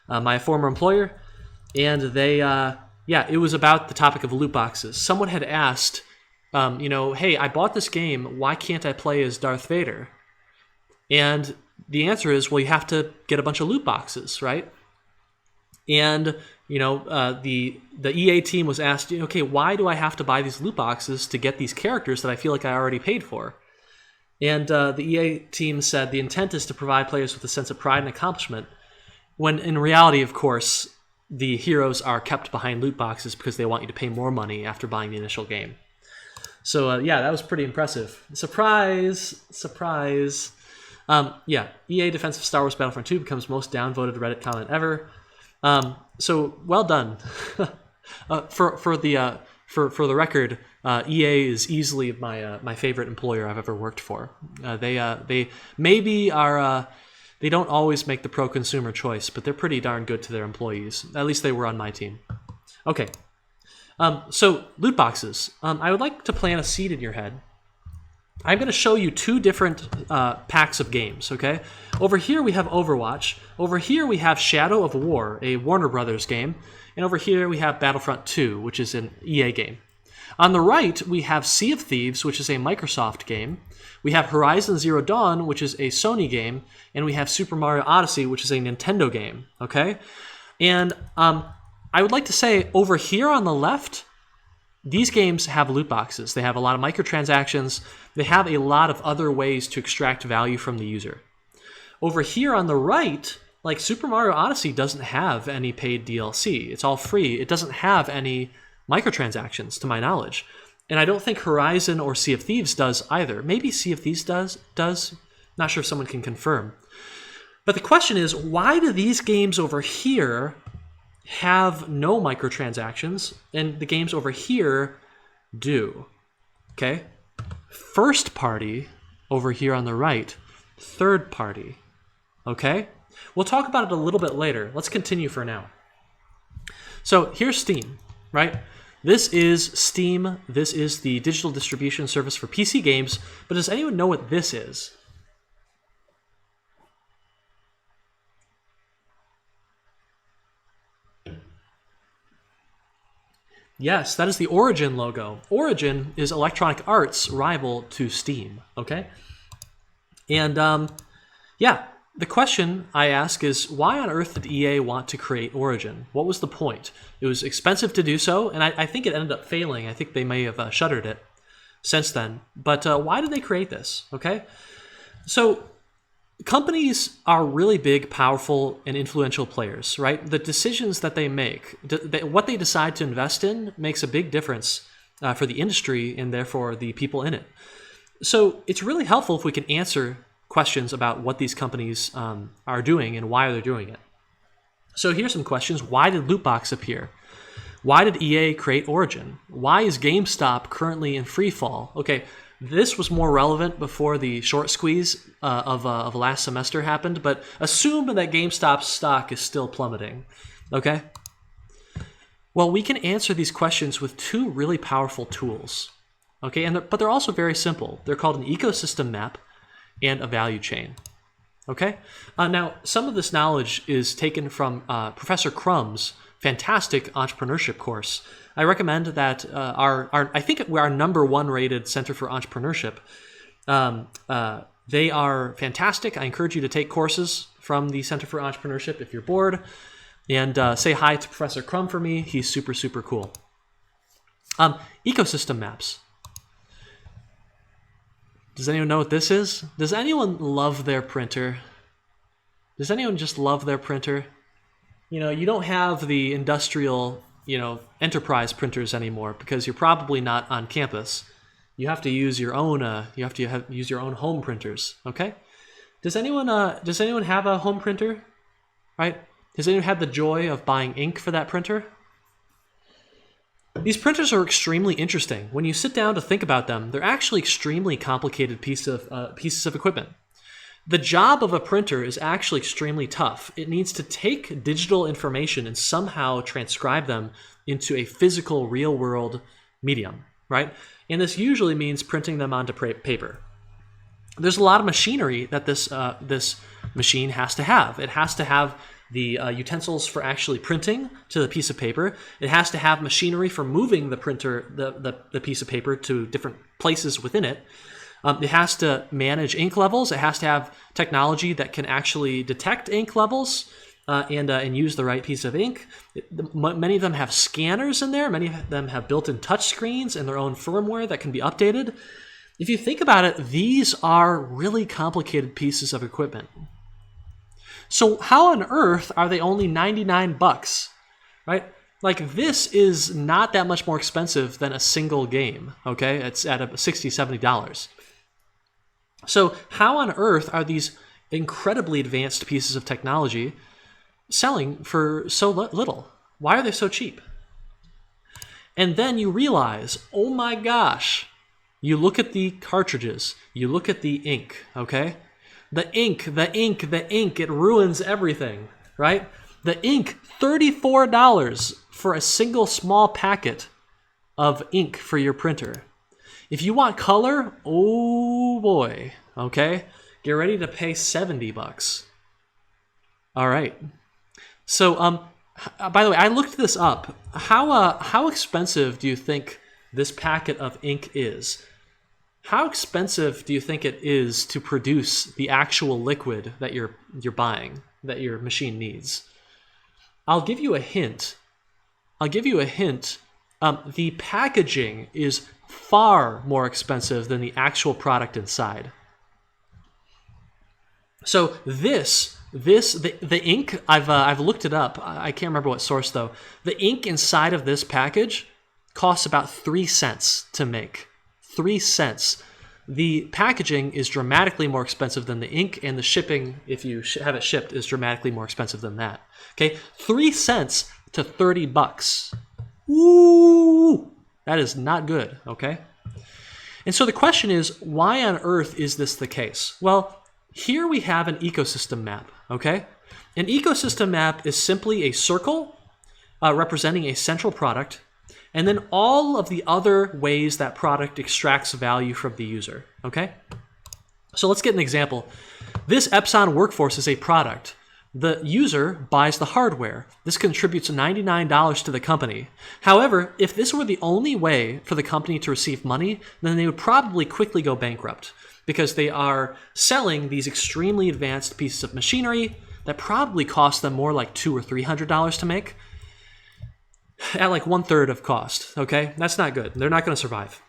my former employer, and they, it was about the topic of loot boxes. Someone had asked, hey, I bought this game, why can't I play as Darth Vader? And the answer is, well, you have to get a bunch of loot boxes, right? And the EA team was asked, okay, why do I have to buy these loot boxes to get these characters that I feel like I already paid for? And the EA team said the intent is to provide players with a sense of pride and accomplishment, when in reality, of course, the heroes are kept behind loot boxes because they want you to pay more money after buying the initial game. So that was pretty impressive. Surprise, surprise. EA Defense of Star Wars Battlefront 2 becomes most downvoted Reddit comment ever. So well done. For the record, EA is easily my favorite employer I've ever worked for. They maybe are they don't always make the pro-consumer choice, but they're pretty darn good to their employees. At least they were on my team. Okay. So loot boxes. I would like to plant a seed in your head. I'm going to show you two different packs of games, okay? Over here we have Overwatch. Over here we have Shadow of War, a Warner Brothers game. And over here we have Battlefront 2, which is an EA game. On the right, we have Sea of Thieves, which is a Microsoft game. We have Horizon Zero Dawn, which is a Sony game. And we have Super Mario Odyssey, which is a Nintendo game, okay? And I would like to say over here on the left, these games have loot boxes. They have a lot of microtransactions. They have a lot of other ways to extract value from the user. Over here on the right, like Super Mario Odyssey doesn't have any paid DLC. It's all free. It doesn't have any microtransactions, to my knowledge. And I don't think Horizon or Sea of Thieves does either. Maybe Sea of Thieves does. Not sure if someone can confirm. But the question is, why do these games over here have no microtransactions, and the games over here do? Okay? First party over here on the right, third party. Okay? We'll talk about it a little bit later. Let's continue for now. So here's Steam, right? This is Steam. This is the digital distribution service for PC games, but does anyone know what this is? Yes, that is the Origin logo. Origin is Electronic Arts' rival to Steam, okay? And the question I ask is, why on earth did EA want to create Origin? What was the point? It was expensive to do so, and I think it ended up failing. I think they may have shuttered it since then. But why did they create this, okay? So companies are really big, powerful, and influential players, right? The decisions that they make, what they decide to invest in, makes a big difference for the industry and therefore the people in it. So it's really helpful if we can answer questions about what these companies are doing and why they're doing it. So here's some questions. Why did Lootbox appear? Why did EA create Origin? Why is GameStop currently in free fall? Okay, this was more relevant before the short squeeze of last semester happened, but assume that GameStop's stock is still plummeting, okay? Well, we can answer these questions with two really powerful tools, okay? But they're also very simple. They're called an ecosystem map and a value chain, okay? Now, some of this knowledge is taken from Professor Crumb's fantastic entrepreneurship course. I recommend that I think we're our #1 rated Center for Entrepreneurship. They are fantastic. I encourage you to take courses from the Center for Entrepreneurship if you're bored. And say hi to Professor Crumb for me. He's super, super cool. Ecosystem maps. Does anyone know what this is? Does anyone love their printer? Does anyone just love their printer? You know, you don't have the industrial, enterprise printers anymore because you're probably not on campus. You have to use your own. Use your own home printers. Okay. Does anyone have a home printer? Right? Has anyone had the joy of buying ink for that printer? These printers are extremely interesting. When you sit down to think about them, they're actually extremely complicated pieces of equipment. The job of a printer is actually extremely tough. It needs to take digital information and somehow transcribe them into a physical, real-world medium, right? And this usually means printing them onto paper. There's a lot of machinery that this machine has to have. It has to have the utensils for actually printing to the piece of paper. It has to have machinery for moving the printer, the piece of paper to different places within it. It has to manage ink levels. It has to have technology that can actually detect ink levels and use the right piece of ink. Many of them have scanners in there. Many of them have built-in touch screens and their own firmware that can be updated. If you think about it, these are really complicated pieces of equipment. So how on earth are they only $99, right? Like, this is not that much more expensive than a single game, okay? It's at $60, $70. So how on earth are these incredibly advanced pieces of technology selling for so little? Why are they so cheap? And then you realize, oh my gosh, you look at the cartridges, you look at the ink, okay? The ink, it ruins everything, right? The ink, $34 for a single small packet of ink for your printer. If you want color, oh boy, okay? Get ready to pay $70. All right. So, by the way, I looked this up. How expensive do you think this packet of ink is? How expensive do you think it is to produce the actual liquid that you're buying, that your machine needs? I'll give you a hint. The packaging is far more expensive than the actual product inside. So the ink, I've looked it up. I can't remember what source though. The ink inside of this package costs about 3 cents to make. 3 cents. The packaging is dramatically more expensive than the ink, and the shipping, if you have it shipped, is dramatically more expensive than that. Okay, 3 cents to $30. Ooh, that is not good. Okay, and so the question is, why on earth is this the case? Well, here we have an ecosystem map. Okay, an ecosystem map is simply a circle representing a central product, and then all of the other ways that product extracts value from the user, okay? So let's get an example. This Epson Workforce is a product. The user buys the hardware. This contributes $99 to the company. However, if this were the only way for the company to receive money, then they would probably quickly go bankrupt because they are selling these extremely advanced pieces of machinery that probably cost them more like $200 or $300 to make, at like 1/3 of cost, okay? That's not good. They're not going to survive.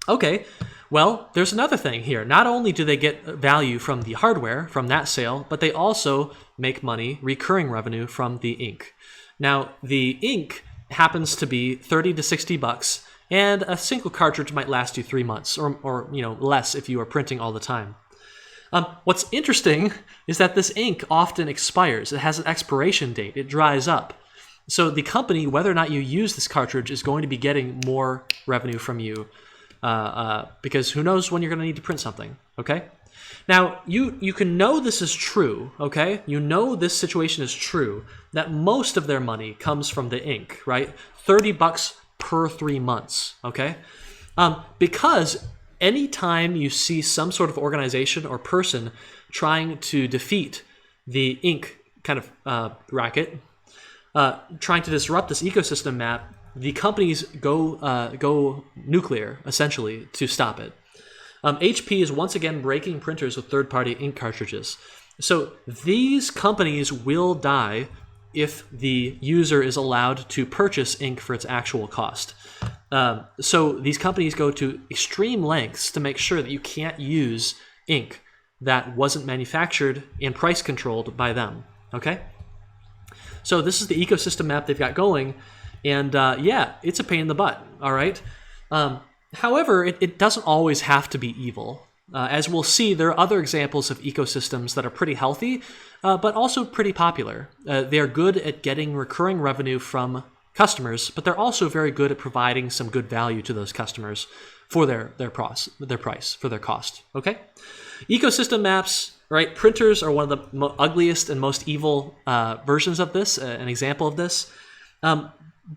Okay, well, there's another thing here. Not only do they get value from the hardware, from that sale, but they also make money, recurring revenue from the ink. Now, the ink happens to be $30 to $60, and a single cartridge might last you 3 months, or less if you are printing all the time. What's interesting is that this ink often expires. It has an expiration date. It dries up. So the company, whether or not you use this cartridge, is going to be getting more revenue from you because who knows when you're going to need to print something, okay? Now, you can know this is true, okay? You know this situation is true, that most of their money comes from the ink, right? $30 per 3 months, okay? Because anytime you see some sort of organization or person trying to defeat the ink kind of racket, trying to disrupt this ecosystem map, the companies go nuclear, essentially, to stop it. HP is once again breaking printers with third-party ink cartridges. So these companies will die if the user is allowed to purchase ink for its actual cost. So these companies go to extreme lengths to make sure that you can't use ink that wasn't manufactured and price controlled by them, okay? So this is the ecosystem map they've got going, and yeah, it's a pain in the butt, all right? However, it doesn't always have to be evil. As we'll see, there are other examples of ecosystems that are pretty healthy, but also pretty popular. They're good at getting recurring revenue from customers, but they're also very good at providing some good value to those customers for their price, for their cost, okay? Ecosystem maps, right? Printers are one of the ugliest and most evil versions of this, an example of this.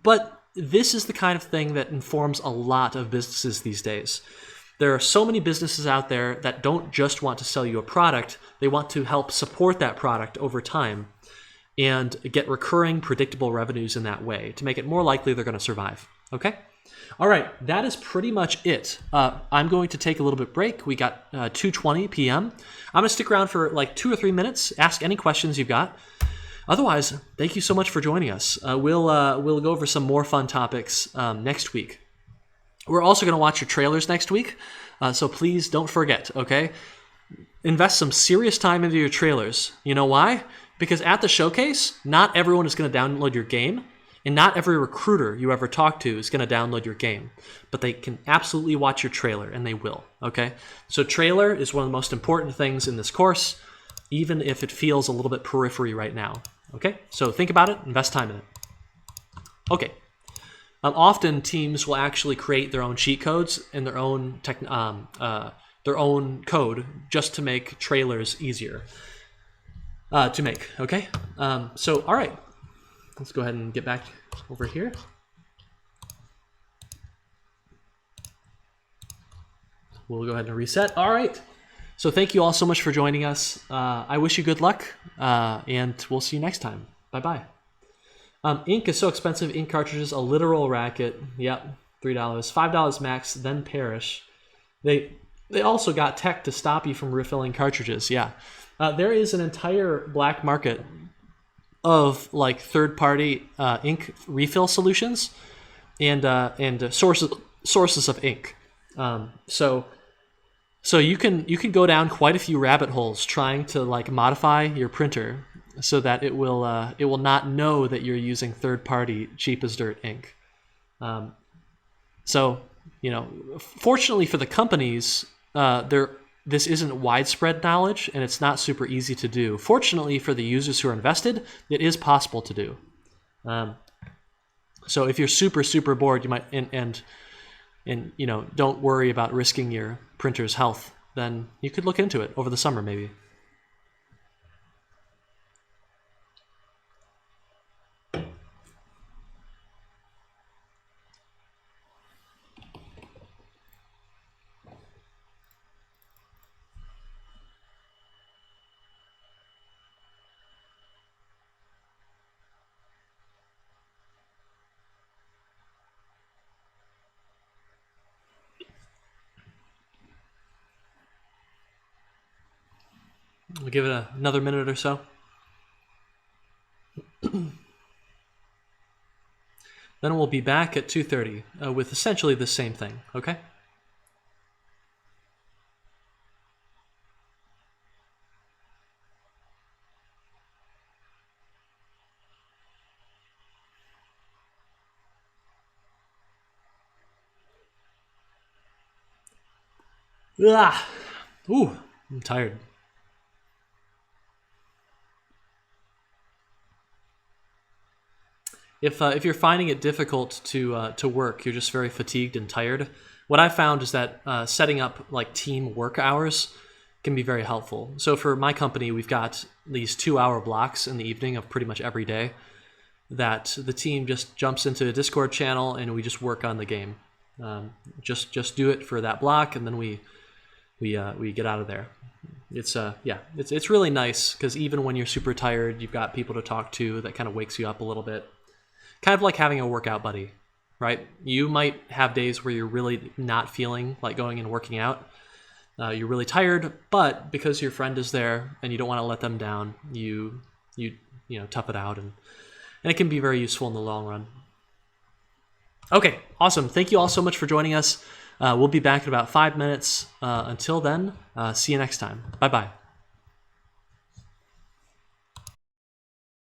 But this is the kind of thing that informs a lot of businesses these days. There are so many businesses out there that don't just want to sell you a product, they want to help support that product over time and get recurring, predictable revenues in that way to make it more likely they're going to survive. Okay? All right, that is pretty much it. I'm going to take a little bit break. We got 2:20 p.m. I'm going to stick around for like 2 or 3 minutes, ask any questions you've got. Otherwise, thank you so much for joining us. We'll go over some more fun topics next week. We're also going to watch your trailers next week, so please don't forget, okay? Invest some serious time into your trailers. You know why? Because at the showcase, not everyone is going to download your game, and not every recruiter you ever talk to is going to download your game. But they can absolutely watch your trailer, and they will, okay? So trailer is one of the most important things in this course, even if it feels a little bit periphery right now, okay? So think about it, invest time in it. Okay. Often teams will actually create their own cheat codes and their own code just to make trailers easier to make. Okay. So all right, let's go ahead and get back over here. We'll go ahead and reset. All right. So thank you all so much for joining us. I wish you good luck, and we'll see you next time. Bye bye. Ink is so expensive. Ink cartridges, a literal racket. Yep, $3, $5 max, then perish. They also got tech to stop you from refilling cartridges. Yeah, there is an entire black market of like third-party ink refill solutions and sources of ink. So you can go down quite a few rabbit holes trying to like modify your printer so that it will not know that you're using third-party cheap as dirt ink. So, you know, fortunately for the companies, this isn't widespread knowledge and it's not super easy to do. Fortunately for the users who are invested, it is possible to do. So if you're super bored, you might and you know, don't worry about risking your printer's health, then you could look into it over the summer maybe. We'll give it another minute or so. Then we'll be back at 2:30 with essentially the same thing, okay? Ooh, I'm tired. If you're finding it difficult to work, you're just very fatigued and tired, what I found is that setting up like team work hours can be very helpful. So for my company, we've got these 2-hour blocks in the evening of pretty much every day that the team just jumps into a Discord channel and we just work on the game. Just do it for that block, and then we get out of there. It's really nice because even when you're super tired, you've got people to talk to that kind of wakes you up a little bit. Kind of like having a workout buddy, right? You might have days where you're really not feeling like going and working out. You're really tired, but because your friend is there and you don't want to let them down, you tough it out, and it can be very useful in the long run. Okay, awesome. Thank you all so much for joining us. We'll be back in about 5 minutes. Until then, see you next time. Bye-bye.